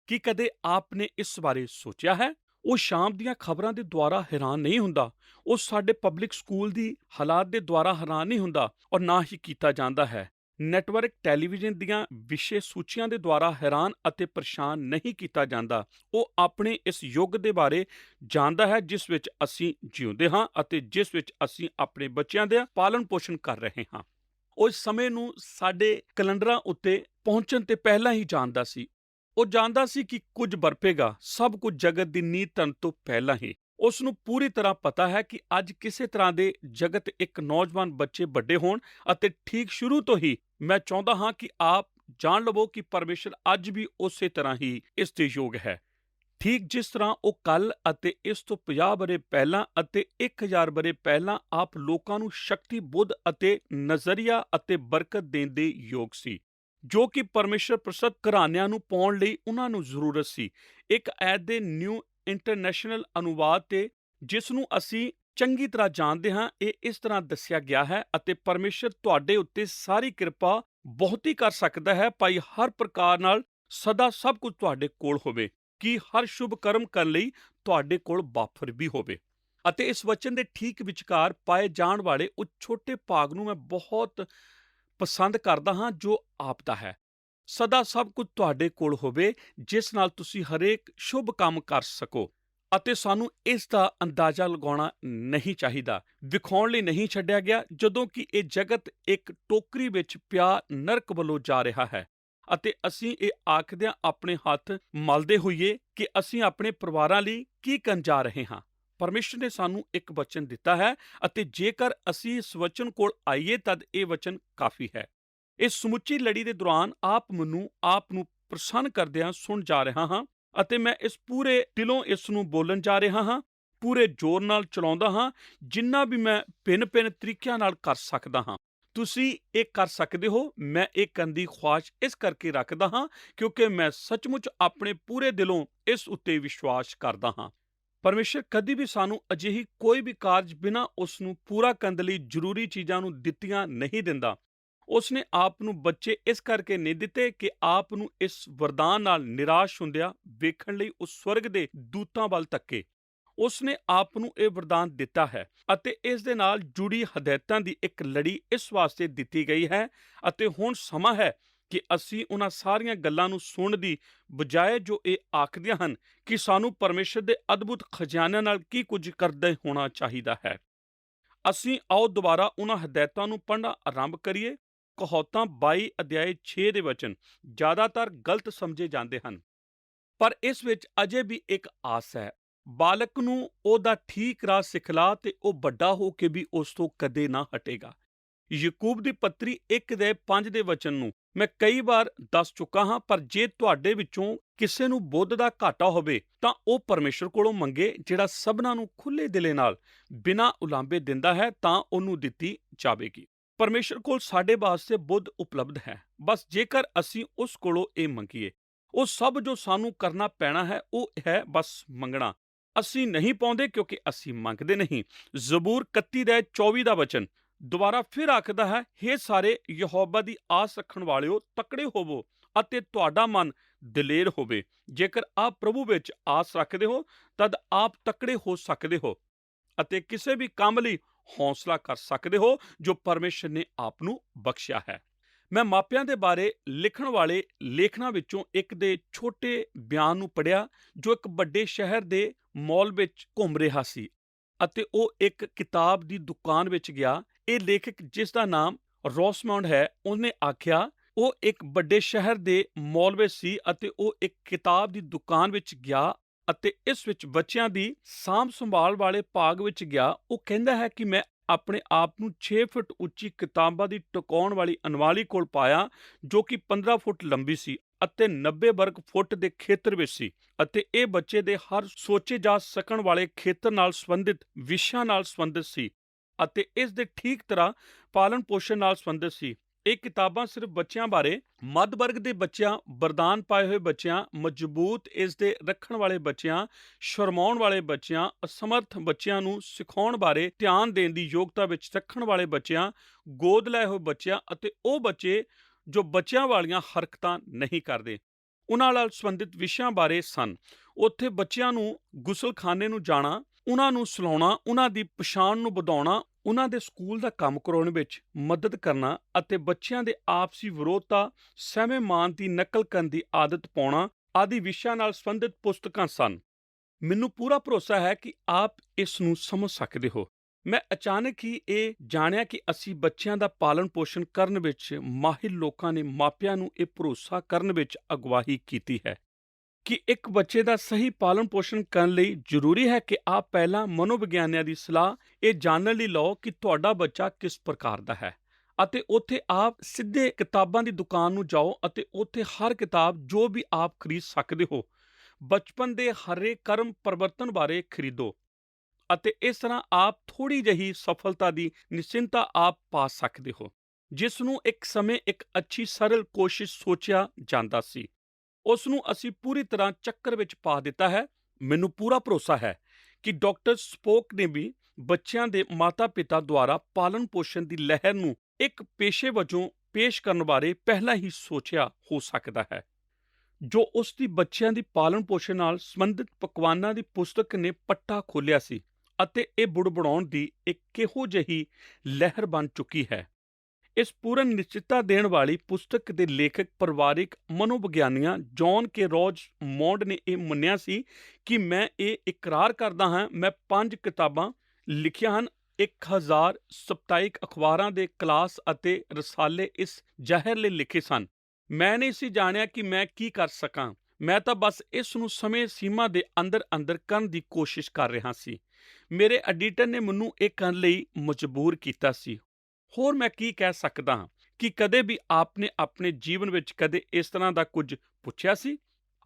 ਕੀ ਕਦੇ ਆਪ ਨੇ ਇਸ ਬਾਰੇ ਸੋਚਿਆ ਹੈ? ਉਹ ਸ਼ਾਮ ਦੀਆਂ ਖਬਰਾਂ ਦੇ ਦੁਆਰਾ ਹੈਰਾਨ ਨਹੀਂ ਹੁੰਦਾ। ਉਹ ਸਾਡੇ ਪਬਲਿਕ ਸਕੂਲ ਦੀ ਹਾਲਾਤ ਦੇ ਦੁਆਰਾ ਹੈਰਾਨ ਨਹੀਂ ਹੁੰਦਾ ਔਰ ਨਾ ਹੀ ਕੀਤਾ ਜਾਂਦਾ ਹੈ। ਨੈਟਵਰਕ ਟੈਲੀਵਿਜ਼ਨ ਦੀਆਂ ਵਿਸ਼ੇ ਸੂਚੀਆਂ ਦੇ ਦੁਆਰਾ ਹੈਰਾਨ ਅਤੇ ਪਰੇਸ਼ਾਨ ਨਹੀਂ ਕੀਤਾ ਜਾਂਦਾ। ਉਹ ਆਪਣੇ ਇਸ ਯੁੱਗ ਦੇ ਬਾਰੇ ਜਾਣਦਾ ਹੈ ਜਿਸ ਵਿੱਚ ਅਸੀਂ ਜਿਉਂਦੇ ਹਾਂ ਅਤੇ ਜਿਸ ਵਿੱਚ ਅਸੀਂ ਆਪਣੇ ਬੱਚਿਆਂ ਦਾ ਪਾਲਣ ਪੋਸ਼ਣ ਕਰ ਰਹੇ ਹਾਂ। ਉਹ ਇਸ ਸਮੇਂ ਨੂੰ ਸਾਡੇ ਕੈਲੰਡਰਾਂ ਉੱਤੇ ਪਹੁੰਚਣ ਤੇ ਪਹਿਲਾਂ ਹੀ ਜਾਣਦਾ ਸੀ। ਉਹ ਜਾਣਦਾ ਸੀ ਕਿ ਕੁਝ ਵਰਪੇਗਾ, ਸਭ ਕੁਝ ਜਗਤ ਦੀ ਨੀਂਹ ਧਰਨ ਤੋਂ ਪਹਿਲਾਂ ਹੀ। ਉਸ ਨੂੰ ਪੂਰੀ ਤਰ੍ਹਾਂ ਪਤਾ ਹੈ ਕਿ ਅੱਜ ਕਿਸੇ ਤਰ੍ਹਾਂ ਦੇ ਜਗਤ ਇੱਕ ਨੌਜਵਾਨ ਬੱਚੇ ਵੱਡੇ ਹੋਣ ਅਤੇ ਠੀਕ ਸ਼ੁਰੂ ਤੋਂ ਹੀ ਮੈਂ ਚਾਹੁੰਦਾ ਹਾਂ ਕਿ ਆਪ ਜਾਣ ਲਵੋ ਕਿ ਪਰਮੇਸ਼ਰ ਅੱਜ ਵੀ ਉਸੇ ਤਰ੍ਹਾਂ ਹੀ ਇਸ ਦੇ ਯੋਗ ਹੈ। ਠੀਕ ਜਿਸ ਤਰ੍ਹਾਂ ਉਹ ਕੱਲ ਅਤੇ ਇਸ ਤੋਂ 50 ਬਰੇ ਪਹਿਲਾਂ ਅਤੇ 1000 ਬਰੇ ਪਹਿਲਾਂ ਆਪ ਲੋਕਾਂ ਨੂੰ ਸ਼ਕਤੀ, ਬੁੱਧ ਅਤੇ ਨਜ਼ਰੀਆ ਅਤੇ ਬਰਕਤ ਦੇਣ ਦੇ ਯੋਗ ਸੀ, ਜੋ ਕਿ ਪਰਮੇਸ਼ਰ ਪ੍ਰਸਤ ਘਰਾਣਿਆਂ ਨੂੰ ਪਾਉਣ ਲਈ ਉਹਨਾਂ ਨੂੰ ਜ਼ਰੂਰਤ ਸੀ। ਇੱਕ ਐਤ ਦੇ ਨਿਊ ਇੰਟਰਨੈਸ਼ਨਲ ਅਨੁਵਾਦ ਤੇ ਜਿਸ ਨੂੰ ਅਸੀਂ ਚੰਗੀ ਤਰ੍ਹਾਂ ਜਾਣਦੇ ਹਾਂ, ਇਹ ਇਸ ਤਰ੍ਹਾਂ ਦੱਸਿਆ ਗਿਆ ਹੈ, ਅਤੇ ਪਰਮੇਸ਼ਰ ਤੁਹਾਡੇ ਉੱਤੇ ਸਾਰੀ ਕਿਰਪਾ ਬਹੁਤੀ ਕਰ ਸਕਦਾ ਹੈ, ਭਾਈ ਹਰ ਪ੍ਰਕਾਰ ਨਾਲ ਸਦਾ ਸਭ ਕੁਝ ਤੁਹਾਡੇ ਕੋਲ ਹੋਵੇ, ਕਿ ਹਰ ਸ਼ੁਭ ਕਰਮ ਕਰਨ ਲਈ ਤੁਹਾਡੇ ਕੋਲ ਵਾਫਰ ਵੀ ਹੋਵੇ। ਅਤੇ ਇਸ ਵਚਨ ਦੇ ਠੀਕ ਵਿਚਕਾਰ ਪਾਏ ਜਾਣ ਵਾਲੇ ਉਹ ਛੋਟੇ ਭਾਗ ਨੂੰ ਮੈਂ ਬਹੁਤ ਪਸੰਦ ਕਰਦਾ ਹਾਂ ਜੋ ਆਪ ਦਾ ਹੈ। ਸਦਾ ਸਭ ਕੁਝ ਤੁਹਾਡੇ ਕੋਲ ਹੋਵੇ ਜਿਸ ਨਾਲ ਤੁਸੀਂ ਹਰੇਕ ਸ਼ੁਭ ਕੰਮ ਕਰ ਸਕੋ। ਅਤੇ ਸਾਨੂੰ ਇਸ ਦਾ ਅੰਦਾਜ਼ਾ ਲਗਾਉਣਾ ਨਹੀਂ ਚਾਹੀਦਾ, ਵਿਖਾਉਣ ਲਈ ਨਹੀਂ ਛੱਡਿਆ ਗਿਆ, ਜਦੋਂ ਕਿ ਇਹ ਜਗਤ ਇੱਕ ਟੋਕਰੀ ਵਿੱਚ ਪਿਆ ਨਰਕ ਵੱਲੋਂ ਜਾ ਰਿਹਾ ਹੈ। ਅਤੇ ਅਸੀਂ ਇਹ ਆਖਦਿਆਂ ਆਪਣੇ ਹੱਥ ਮਲਦੇ ਹੋਈਏ ਕਿ ਅਸੀਂ ਆਪਣੇ ਪਰਿਵਾਰਾਂ ਲਈ ਕੀ ਕਰਨ ਜਾ ਰਹੇ ਹਾਂ। ਪਰਮੇਸ਼ਰ ਨੇ ਸਾਨੂੰ ਇੱਕ ਵਚਨ ਦਿੱਤਾ ਹੈ ਅਤੇ ਜੇਕਰ ਅਸੀਂ ਇਸ ਵਚਨ ਕੋਲ ਆਈਏ ਤਦ ਇਹ ਵਚਨ ਕਾਫੀ ਹੈ। ਇਸ ਸਮੁੱਚੀ ਲੜੀ ਦੇ ਦੌਰਾਨ ਆਪ ਨੂੰ ਪ੍ਰਸੰਨ ਕਰਦਿਆਂ ਸੁਣ ਜਾ ਰਿਹਾ ਹਾਂ ਅਤੇ ਮੈਂ ਇਸ ਪੂਰੇ ਦਿਲੋਂ ਇਸ ਨੂੰ ਬੋਲਣ ਜਾ ਰਿਹਾ ਹਾਂ, ਪੂਰੇ ਜ਼ੋਰ ਨਾਲ ਚਲਾਉਂਦਾ ਹਾਂ, ਜਿੰਨਾ ਵੀ ਮੈਂ ਭਿੰਨ ਤਰੀਕਿਆਂ ਨਾਲ ਕਰ ਸਕਦਾ ਹਾਂ। ਤੁਸੀਂ ਇਹ ਕਰ ਸਕਦੇ ਹੋ। ਮੈਂ ਇਹ ਕਰਨ ਦੀ ਖੁਆਇਸ਼ ਇਸ ਕਰਕੇ ਰੱਖਦਾ ਹਾਂ ਕਿਉਂਕਿ ਮੈਂ ਸੱਚਮੁੱਚ ਆਪਣੇ ਪੂਰੇ ਦਿਲੋਂ ਇਸ ਉੱਤੇ ਵਿਸ਼ਵਾਸ ਕਰਦਾ ਹਾਂ। ਪਰਮੇਸ਼ਰ ਕਦੀ ਵੀ ਸਾਨੂੰ ਅਜਿਹੀ ਕੋਈ ਵੀ ਕਾਰਜ ਬਿਨਾਂ ਉਸ ਨੂੰ ਪੂਰਾ ਕਰਨ ਲਈ ਜ਼ਰੂਰੀ ਚੀਜ਼ਾਂ ਨੂੰ ਦਿੱਤੀਆਂ ਨਹੀਂ ਦਿੰਦਾ। ਉਸ ਨੇ ਆਪ ਨੂੰ ਬੱਚੇ ਇਸ ਕਰਕੇ ਨਹੀਂ ਦਿੱਤੇ ਕਿ ਆਪ ਨੂੰ ਇਸ ਵਰਦਾਨ ਨਾਲ ਨਿਰਾਸ਼ ਹੁੰਦਿਆਂ ਵੇਖਣ ਲਈ ਉਹ ਸਵਰਗ ਦੇ ਦੂਤਾਂ ਵੱਲ ਤੱਕੇ। ਉਸ ਨੇ ਆਪ ਨੂੰ ਇਹ ਵਰਦਾਨ ਦਿੱਤਾ ਹੈ ਅਤੇ ਇਸ ਦੇ ਨਾਲ ਜੁੜੀ ਹਦਾਇਤਾਂ ਦੀ ਇੱਕ ਲੜੀ ਇਸ ਵਾਸਤੇ ਦਿੱਤੀ ਗਈ ਹੈ। ਅਤੇ ਹੁਣ ਸਮਾਂ ਹੈ ਕਿ ਅਸੀਂ ਉਹਨਾਂ ਸਾਰੀਆਂ ਗੱਲਾਂ ਨੂੰ ਸੁਣਨ ਦੀ ਬਜਾਏ ਜੋ ਇਹ ਆਖਦੀਆਂ ਹਨ ਕਿ ਸਾਨੂੰ ਪਰਮੇਸ਼ਰ ਦੇ ਅਦਭੁਤ ਖਜ਼ਾਨਿਆਂ ਨਾਲ ਕੀ ਕੁਝ ਕਰਦੇ ਹੋਣਾ ਚਾਹੀਦਾ ਹੈ। ਅਸੀਂ ਆਓ ਦੁਬਾਰਾ ਉਹਨਾਂ ਹਦਾਇਤਾਂ ਨੂੰ ਪੜ੍ਹਨਾ ਆਰੰਭ ਕਰੀਏ। ਕਹਾਵਤਾਂ 22 ਅਧਿਆਇ 6 ਦੇ ਵਚਨ ਜ਼ਿਆਦਾਤਰ ਗਲਤ ਸਮਝੇ ਜਾਂਦੇ ਹਨ, ਪਰ ਇਸ ਵਿੱਚ ਅਜੇ ਵੀ ਇੱਕ ਆਸ ਹੈ। ਬਾਲਕ ਨੂੰ ਉਹਦਾ ਠੀਕ ਰਾਹ ਸਿਖਲਾ ਤੇ ਉਹ ਵੱਡਾ ਹੋ ਕੇ ਵੀ ਉਸ ਤੋਂ ਕਦੇ ਨਾ ਹਟੇਗਾ। ਯਾਕੂਬ ਦੀ ਪੱਤਰੀ 1:5 ਦੇ ਵਚਨ ਨੂੰ ਮੈਂ ਕਈ ਵਾਰ ਦੱਸ ਚੁੱਕਾ ਹਾਂ, ਪਰ ਜੇ ਤੁਹਾਡੇ ਵਿੱਚੋਂ ਕਿਸੇ ਨੂੰ ਬੁੱਧ ਦਾ ਘਾਟਾ ਹੋਵੇ ਤਾਂ ਉਹ ਪਰਮੇਸ਼ਰ ਕੋਲੋਂ ਮੰਗੇ, ਜਿਹੜਾ ਸਭਨਾਂ ਨੂੰ ਖੁੱਲੇ ਦਿਲੇ ਨਾਲ ਬਿਨਾਂ ਉਲਾਂਭੇ ਦਿੰਦਾ ਹੈ, ਤਾਂ ਉਹਨੂੰ ਦਿੱਤੀ ਜਾਵੇਗੀ। ਪਰਮੇਸ਼ਰ ਕੋਲ ਸਾਡੇ ਵਾਸਤੇ ਬੁੱਧ ਉਪਲਬਧ ਹੈ, ਬਸ ਜੇਕਰ ਅਸੀਂ ਉਸ ਕੋਲੋਂ ਇਹ ਮੰਗੀਏ। ਉਹ ਸਭ ਜੋ ਸਾਨੂੰ ਕਰਨਾ ਪੈਣਾ ਹੈ ਉਹ ਹੈ ਬਸ ਮੰਗਣਾ। ਅਸੀਂ ਨਹੀਂ ਪਾਉਂਦੇ ਕਿਉਂਕਿ ਅਸੀਂ ਮੰਗਦੇ ਨਹੀਂ। ਜ਼ਬੂਰ 31:24 ਦਾ ਵਚਨ ਦੁਬਾਰਾ ਫਿਰ ਆਖਦਾ ਹੈ, ਹੇ ਸਾਰੇ ਯਹੋਵਾ ਦੀ ਆਸ ਰੱਖਣ ਵਾਲਿਓ, ਤਕੜੇ ਹੋਵੋ ਅਤੇ ਤੁਹਾਡਾ ਮਨ ਦਲੇਰ ਹੋਵੇ। ਜੇਕਰ ਆਪ ਪ੍ਰਭੂ ਵਿੱਚ ਆਸ ਰੱਖਦੇ ਹੋ ਤਦ ਆਪ ਤਕੜੇ ਹੋ ਸਕਦੇ ਹੋ ਅਤੇ ਕਿਸੇ ਵੀ ਕੰਮ ਲਈ ਹੌਸਲਾ ਕਰ ਸਕਦੇ ਹੋ ਜੋ ਪਰਮੇਸ਼ਰ ਨੇ ਆਪ ਨੂੰ ਬਖਸ਼ਿਆ ਹੈ। ਮੈਂ ਮਾਪਿਆਂ ਦੇ ਬਾਰੇ ਲਿਖਣ ਵਾਲੇ ਲੇਖਨਾਂ ਵਿੱਚੋਂ ਇੱਕ ਦੇ ਛੋਟੇ ਬਿਆਨ ਨੂੰ ਪੜ੍ਹਿਆ ਜੋ ਇੱਕ ਵੱਡੇ ਸ਼ਹਿਰ ਦੇ ਮਾਲ ਵਿੱਚ ਘੁੰਮ ਰਿਹਾ ਸੀ ਅਤੇ ਉਹ ਇੱਕ ਕਿਤਾਬ ਦੀ ਦੁਕਾਨ ਵਿੱਚ ਗਿਆ। ਇਹ ਲੇਖਕ ਜਿਸ ਦਾ ਨਾਮ ਰੌਸਮਾਉਂਡ ਹੈ, ਉਹਨੇ ਆਖਿਆ ਉਹ ਇੱਕ ਵੱਡੇ ਸ਼ਹਿਰ ਦੇ ਮਾਲ ਵਿੱਚ ਸੀ ਅਤੇ ਉਹ ਇੱਕ ਕਿਤਾਬ ਦੀ ਦੁਕਾਨ ਵਿੱਚ ਗਿਆ ਅਤੇ ਇਸ ਵਿੱਚ ਬੱਚਿਆਂ ਦੀ ਸਾਂਭ ਸੰਭਾਲ ਵਾਲੇ ਭਾਗ ਵਿੱਚ ਗਿਆ। ਉਹ ਕਹਿੰਦਾ ਹੈ ਕਿ ਮੈਂ ਆਪਣੇ ਆਪ ਨੂੰ 6 ਫੁੱਟ ਉੱਚੀ ਕਿਤਾਬਾਂ ਦੀ ਟਿਕਾਉਣ ਵਾਲੀ ਅਲਮਾਰੀ ਕੋਲ ਪਾਇਆ, ਜੋ ਕਿ 15 ਫੁੱਟ ਲੰਬੀ ਸੀ ਅਤੇ 90 ਵਰਗ ਫੁੱਟ ਦੇ ਖੇਤਰ ਵਿੱਚ ਸੀ, ਅਤੇ ਇਹ ਬੱਚੇ ਦੇ ਹਰ ਸੋਚੇ ਜਾ ਸਕਣ ਵਾਲੇ ਖੇਤਰ ਨਾਲ ਸੰਬੰਧਿਤ ਵਿਸ਼ਿਆਂ ਨਾਲ ਸੰਬੰਧਿਤ ਸੀ ਅਤੇ ਇਸ ਦੇ ਠੀਕ ਤਰ੍ਹਾਂ ਪਾਲਣ ਪੋਸ਼ਣ ਨਾਲ ਸੰਬੰਧਿਤ ਸੀ। ਇਹ ਕਿਤਾਬਾਂ ਸਿਰਫ ਬੱਚਿਆਂ ਬਾਰੇ, ਮੱਧ ਵਰਗ ਦੇ ਬੱਚਿਆਂ, ਵਰਦਾਨ ਪਾਏ ਹੋਏ ਬੱਚਿਆਂ, ਮਜ਼ਬੂਤ ਇਸ ਦੇ ਰੱਖਣ ਵਾਲੇ ਬੱਚਿਆਂ, ਸ਼ਰਮਾਉਣ ਵਾਲੇ ਬੱਚਿਆਂ, ਅਸਮਰਥ ਬੱਚਿਆਂ ਨੂੰ ਸਿਖਾਉਣ ਬਾਰੇ ਧਿਆਨ ਦੇਣ ਦੀ ਯੋਗਤਾ ਵਿੱਚ ਰੱਖਣ ਵਾਲੇ ਬੱਚਿਆਂ, ਗੋਦ ਲਏ ਹੋਏ ਬੱਚਿਆਂ ਅਤੇ ਉਹ ਬੱਚੇ ਜੋ ਬੱਚਿਆਂ ਵਾਲੀਆਂ ਹਰਕਤਾਂ ਨਹੀਂ ਕਰਦੇ, ਉਹਨਾਂ ਨਾਲ ਸੰਬੰਧਿਤ ਵਿਸ਼ਿਆਂ ਬਾਰੇ ਸਨ। ਉੱਥੇ ਬੱਚਿਆਂ ਨੂੰ ਗੁਸਲਖਾਨੇ ਨੂੰ ਜਾਣਾ, ਉਹਨਾਂ ਨੂੰ ਸਲਾਉਣਾ, ਉਹਨਾਂ ਦੀ ਪਛਾਣ ਨੂੰ ਵਧਾਉਣਾ, ਉਹਨਾਂ ਦੇ ਸਕੂਲ ਦਾ ਕੰਮ ਕਰਾਉਣ ਵਿੱਚ ਮਦਦ ਕਰਨਾ ਅਤੇ ਬੱਚਿਆਂ ਦੇ ਆਪਸੀ ਵਿਰੋਧਤਾ, ਸਹਿਮੇ ਮਾਨ ਦੀ ਨਕਲ ਕਰਨ ਦੀ ਆਦਤ ਪਾਉਣਾ ਆਦਿ ਵਿਸ਼ਿਆਂ ਨਾਲ ਸੰਬੰਧਿਤ ਪੁਸਤਕਾਂ ਸਨ। ਮੈਨੂੰ ਪੂਰਾ ਭਰੋਸਾ ਹੈ ਕਿ ਆਪ ਇਸ ਨੂੰ ਸਮਝ ਸਕਦੇ ਹੋ। ਮੈਂ ਅਚਾਨਕ ਹੀ ਇਹ ਜਾਣਿਆ ਕਿ ਅਸੀਂ ਬੱਚਿਆਂ ਦਾ ਪਾਲਣ ਪੋਸ਼ਣ ਕਰਨ ਵਿੱਚ ਮਾਹਿਰ ਲੋਕਾਂ ਨੇ ਮਾਪਿਆਂ ਨੂੰ ਇਹ ਭਰੋਸਾ ਕਰਨ ਵਿੱਚ ਅਗਵਾਈ ਕੀਤੀ ਹੈ ਕਿ ਇੱਕ ਬੱਚੇ ਦਾ ਸਹੀ ਪਾਲਣ ਪੋਸ਼ਣ ਕਰਨ ਲਈ ਜ਼ਰੂਰੀ ਹੈ ਕਿ ਆਪ ਪਹਿਲਾਂ ਮਨੋਵਿਗਿਆਨੀਆਂ ਦੀ ਸਲਾਹ ਇਹ ਜਾਣਨ ਲਈ ਲਓ ਕਿ ਤੁਹਾਡਾ ਬੱਚਾ ਕਿਸ ਪ੍ਰਕਾਰ ਦਾ ਹੈ, ਅਤੇ ਉੱਥੇ ਆਪ ਸਿੱਧੇ ਕਿਤਾਬਾਂ ਦੀ ਦੁਕਾਨ ਨੂੰ ਜਾਓ ਅਤੇ ਉੱਥੇ ਹਰ ਕਿਤਾਬ ਜੋ ਵੀ ਆਪ ਖਰੀਦ ਸਕਦੇ ਹੋ, ਬਚਪਨ ਦੇ ਹਰੇ ਕਰਮ ਪਰਿਵਰਤਨ ਬਾਰੇ ਖਰੀਦੋ, ਅਤੇ ਇਸ ਤਰ੍ਹਾਂ ਆਪ ਥੋੜੀ ਜਿਹੀ ਸਫਲਤਾ ਦੀ ਨਿਸ਼ਚਿੰਤਾ ਆਪ ਪਾ ਸਕਦੇ ਹੋ, ਜਿਸ ਨੂੰ ਇੱਕ ਸਮੇਂ ਇੱਕ ਅੱਛੀ ਸਰਲ ਕੋਸ਼ਿਸ਼ ਸੋਚਿਆ ਜਾਂਦਾ ਸੀ। ਉਸ ਨੂੰ ਅਸੀਂ ਪੂਰੀ ਤਰ੍ਹਾਂ ਚੱਕਰ ਵਿੱਚ ਪਾ ਦਿੱਤਾ ਹੈ। ਮੈਨੂੰ ਪੂਰਾ ਭਰੋਸਾ ਹੈ ਕਿ ਡਾਕਟਰ ਸਪੋਕ ਨੇ ਵੀ ਬੱਚਿਆਂ ਦੇ ਮਾਤਾ-ਪਿਤਾ ਦੁਆਰਾ ਪਾਲਣ ਪੋਸ਼ਣ ਦੀ ਲਹਿਰ ਨੂੰ ਇੱਕ ਪੇਸ਼ੇ ਵਜੋਂ ਪੇਸ਼ ਕਰਨ ਬਾਰੇ ਪਹਿਲਾਂ ਹੀ ਸੋਚਿਆ ਹੋ ਸਕਦਾ ਹੈ। ਜੋ ਉਸ ਦੀ ਬੱਚਿਆਂ ਦੀ ਪਾਲਣ ਪੋਸ਼ਣ ਨਾਲ ਸੰਬੰਧਿਤ ਪਕਵਾਨਾਂ ਦੀ ਪੁਸਤਕ ਨੇ ਪੱਟਾ ਖੋਲ੍ਹਿਆ ਸੀ ਅਤੇ ਇਹ ਬੁੜਬੁੜਾਉਣ ਦੀ ਇੱਕ ਕਿਹੋ ਜਿਹੀ ਲਹਿਰ ਬਣ ਚੁੱਕੀ ਹੈ। ਇਸ ਪੂਰਨ ਨਿਸ਼ਚਿਤਤਾ ਦੇਣ ਵਾਲੀ ਪੁਸਤਕ ਦੇ ਲੇਖਕ ਪਰਿਵਾਰਿਕ ਮਨੋਵਿਗਿਆਨੀਆਂ ਜੌਨ ਕੇ ਰੌਜ ਮੌਂਡ ਨੇ ਇਹ ਮੰਨਿਆ ਸੀ ਕਿ ਮੈਂ ਇਹ ਇਕਰਾਰ ਕਰਦਾ ਹਾਂ, ਮੈਂ 5 ਕਿਤਾਬਾਂ ਲਿਖੀਆਂ ਹਨ, 1000 ਸਪਤਾਹਿਕ ਅਖਬਾਰਾਂ ਦੇ ਕਲਾਸ ਅਤੇ ਰਸਾਲੇ ਇਸ ਜ਼ਾਹਿਰ ਲਈ ਲਿਖੇ ਸਨ। ਮੈਂ ਨਹੀਂ ਸੀ ਜਾਣਿਆ ਕਿ ਮੈਂ ਕੀ ਕਰ ਸਕਾਂ, ਮੈਂ ਤਾਂ ਬਸ ਇਸ ਨੂੰ ਸਮੇਂ ਸੀਮਾ ਦੇ ਅੰਦਰ ਅੰਦਰ ਕਰਨ ਦੀ ਕੋਸ਼ਿਸ਼ ਕਰ ਰਿਹਾ ਸੀ। ਮੇਰੇ ਐਡੀਟਰ ਨੇ ਮੈਨੂੰ ਇਹ ਕਰਨ ਲਈ ਮਜਬੂਰ ਕੀਤਾ ਸੀ। ਹੋਰ ਮੈਂ ਕੀ ਕਹਿ ਸਕਦਾ ਹਾਂ ਕਿ ਕਦੇ ਵੀ ਆਪਨੇ ਆਪਣੇ ਜੀਵਨ ਵਿੱਚ ਕਦੇ ਇਸ ਤਰ੍ਹਾਂ ਦਾ ਕੁਝ ਪੁੱਛਿਆ ਸੀ?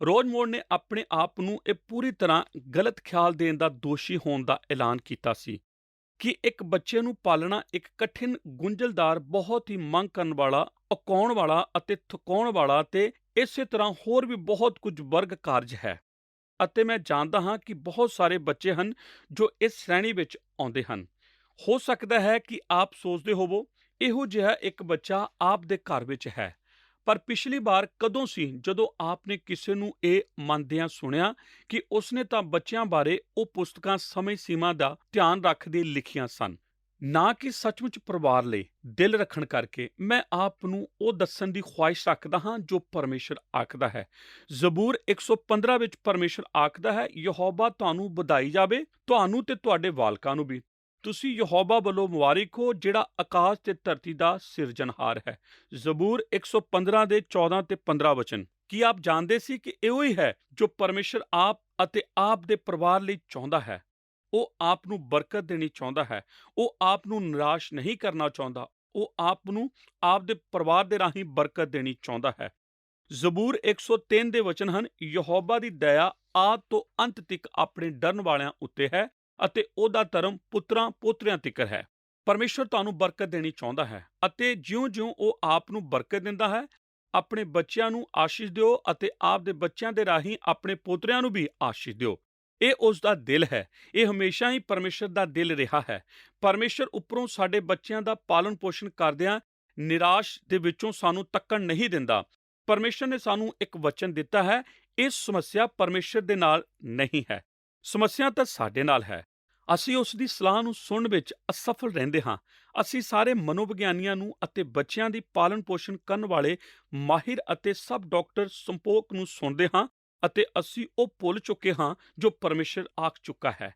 ਰੋਜ਼ਮੋਰ ਨੇ ਆਪਣੇ ਆਪ ਨੂੰ ਇਹ ਪੂਰੀ ਤਰ੍ਹਾਂ ਗਲਤ ਖਿਆਲ ਦੇਣ ਦਾ ਦੋਸ਼ੀ ਹੋਣ ਦਾ ਐਲਾਨ ਕੀਤਾ ਸੀ ਕਿ ਇੱਕ ਬੱਚੇ ਨੂੰ ਪਾਲਣਾ ਇੱਕ ਕਠਿਨ, ਗੁੰਝਲਦਾਰ, ਬਹੁਤ ਹੀ ਮੰਗ ਕਰਨ ਵਾਲਾ, ਉਕਾਉਣ ਵਾਲਾ ਅਤੇ ਥਕਾਉਣ ਵਾਲਾ ਤੇ ਇਸੇ ਤਰ੍ਹਾਂ ਹੋਰ ਵੀ ਬਹੁਤ ਕੁਝ ਵਰਗ ਕਾਰਜ ਹੈ, ਅਤੇ ਮੈਂ ਜਾਣਦਾ ਹਾਂ ਕਿ ਬਹੁਤ ਸਾਰੇ ਬੱਚੇ ਹਨ ਜੋ ਇਸ ਸ਼੍ਰੇਣੀ ਵਿੱਚ ਆਉਂਦੇ ਹਨ। ਹੋ ਸਕਦਾ ਹੈ ਕਿ ਆਪ ਸੋਚਦੇ ਹੋਵੋ ਇਹੋ ਜਿਹਾ ਇੱਕ ਬੱਚਾ ਆਪ ਦੇ ਘਰ ਵਿੱਚ ਹੈ, ਪਰ ਪਿਛਲੀ ਵਾਰ ਕਦੋਂ ਸੀ ਜਦੋਂ ਆਪ ਨੇ ਕਿਸੇ ਨੂੰ ਇਹ ਮੰਨਦਿਆਂ ਸੁਣਿਆ ਕਿ ਉਸਨੇ ਤਾਂ ਬੱਚਿਆਂ ਬਾਰੇ ਉਹ ਪੁਸਤਕਾਂ ਸਮੇਂ ਸੀਮਾ ਦਾ ਧਿਆਨ ਰੱਖਦੇ ਲਿਖੀਆਂ ਸਨ, ਨਾ ਕਿ ਸੱਚਮੁੱਚ ਪਰਿਵਾਰ ਲਈ ਦਿਲ ਰੱਖਣ ਕਰਕੇ? ਮੈਂ ਆਪ ਨੂੰ ਉਹ ਦੱਸਣ ਦੀ ਖੁਆਇਸ਼ ਰੱਖਦਾ ਹਾਂ ਜੋ ਪਰਮੇਸ਼ਰ ਆਖਦਾ ਹੈ। ਜ਼ਬੂਰ 115 ਵਿੱਚ ਪਰਮੇਸ਼ਰ ਆਖਦਾ ਹੈ, ਯਹੋਵਾ ਤੁਹਾਨੂੰ ਵਧਾਈ ਜਾਵੇ, ਤੁਹਾਨੂੰ ਤੇ ਤੁਹਾਡੇ ਵਾਲਕਾਂ ਨੂੰ ਵੀ। ਤੁਸੀਂ ਯਹੋਵਾ ਵੱਲੋਂ ਮੁਬਾਰਕ ਹੋ ਜਿਹੜਾ ਆਕਾਸ਼ ਤੇ ਧਰਤੀ ਦਾ ਸਿਰਜਣਹਾਰ ਹੈ। ਜ਼ਬੂਰ 115 ਦੇ 14 ਤੇ 15 ਵਚਨ। ਕੀ ਆਪ ਜਾਣਦੇ ਸੀ ਕਿ ਇਹੋ ਹੀ ਹੈ ਜੋ ਪਰਮੇਸ਼ਰ ਆਪ ਅਤੇ ਆਪ ਦੇ ਪਰਿਵਾਰ ਲਈ ਚਾਹੁੰਦਾ ਹੈ? ਉਹ ਆਪ ਨੂੰ ਬਰਕਤ ਦੇਣੀ ਚਾਹੁੰਦਾ ਹੈ। ਉਹ ਆਪ ਨੂੰ ਨਿਰਾਸ਼ ਨਹੀਂ ਕਰਨਾ ਚਾਹੁੰਦਾ। ਉਹ ਆਪ ਨੂੰ ਆਪ ਦੇ ਪਰਿਵਾਰ ਦੇ ਰਾਹੀਂ ਬਰਕਤ ਦੇਣੀ ਚਾਹੁੰਦਾ ਹੈ। ਜ਼ਬੂਰ 103 ਦੇ ਵਚਨ ਹਨ, ਯਹੋਵਾ ਦੀ ਦਇਆ ਆਦਿ ਤੋਂ ਅੰਤ ਤੱਕ ਆਪਣੇ ਡਰਨ ਵਾਲਿਆਂ ਉੱਤੇ ਹੈ ਅਤੇ ਉਹਦਾ ਧਰਮ ਪੁੱਤਰਾਂ ਪੋਤਰਿਆਂ ਤੀਕਰ ਹੈ। ਪਰਮੇਸ਼ਰ ਤੁਹਾਨੂੰ ਬਰਕਤ ਦੇਣੀ ਚਾਹੁੰਦਾ ਹੈ, ਅਤੇ ਜਿਉਂ-ਜਿਉਂ ਉਹ ਆਪ ਨੂੰ ਬਰਕਤ ਦਿੰਦਾ ਹੈ, ਆਪਣੇ ਬੱਚਿਆਂ ਨੂੰ ਆਸ਼ੀਸ਼ ਦਿਓ ਅਤੇ ਆਪ ਦੇ ਬੱਚਿਆਂ ਦੇ ਰਾਹੀਂ ਆਪਣੇ ਪੋਤਰਿਆਂ ਨੂੰ ਵੀ ਆਸ਼ੀਸ਼ ਦਿਓ। ਇਹ ਉਸ ਦਾ ਦਿਲ ਹੈ। ਇਹ ਹਮੇਸ਼ਾ ਹੀ ਪਰਮੇਸ਼ਰ ਦਾ ਦਿਲ ਰਿਹਾ ਹੈ। ਪਰਮੇਸ਼ਰ ਉੱਪਰੋਂ ਸਾਡੇ ਬੱਚਿਆਂ ਦਾ ਪਾਲਣ ਪੋਸ਼ਣ ਕਰਦਿਆਂ ਨਿਰਾਸ਼ ਦੇ ਵਿੱਚੋਂ ਸਾਨੂੰ ਤੱਕਣ ਨਹੀਂ ਦਿੰਦਾ। ਪਰਮੇਸ਼ਰ ਨੇ ਸਾਨੂੰ ਇੱਕ ਵਚਨ ਦਿੱਤਾ ਹੈ। ਇਹ ਸਮੱਸਿਆ ਪਰਮੇਸ਼ਰ ਦੇ ਨਾਲ ਨਹੀਂ ਹੈ, ਸਮੱਸਿਆ ਤਾਂ ਸਾਡੇ ਨਾਲ ਹੈ। ਅਸੀਂ ਉਸ ਦੀ ਸਲਾਹ ਨੂੰ ਸੁਣਨ ਵਿੱਚ ਅਸਫਲ ਰਹਿੰਦੇ ਹਾਂ। ਅਸੀਂ ਸਾਰੇ ਮਨੋਵਿਗਿਆਨੀਆਂ ਨੂੰ ਅਤੇ ਬੱਚਿਆਂ ਦੀ ਪਾਲਣ ਪੋਸ਼ਣ ਕਰਨ ਵਾਲੇ ਮਾਹਿਰ ਅਤੇ ਸਭ ਡਾਕਟਰ ਸੰਪੋਕ ਨੂੰ ਸੁਣਦੇ ਹਾਂ, ਅਤੇ ਅਸੀਂ ਉਹ ਭੁੱਲ ਚੁੱਕੇ ਹਾਂ ਜੋ ਪਰਮੇਸ਼ਰ ਆਖ ਚੁੱਕਾ ਹੈ।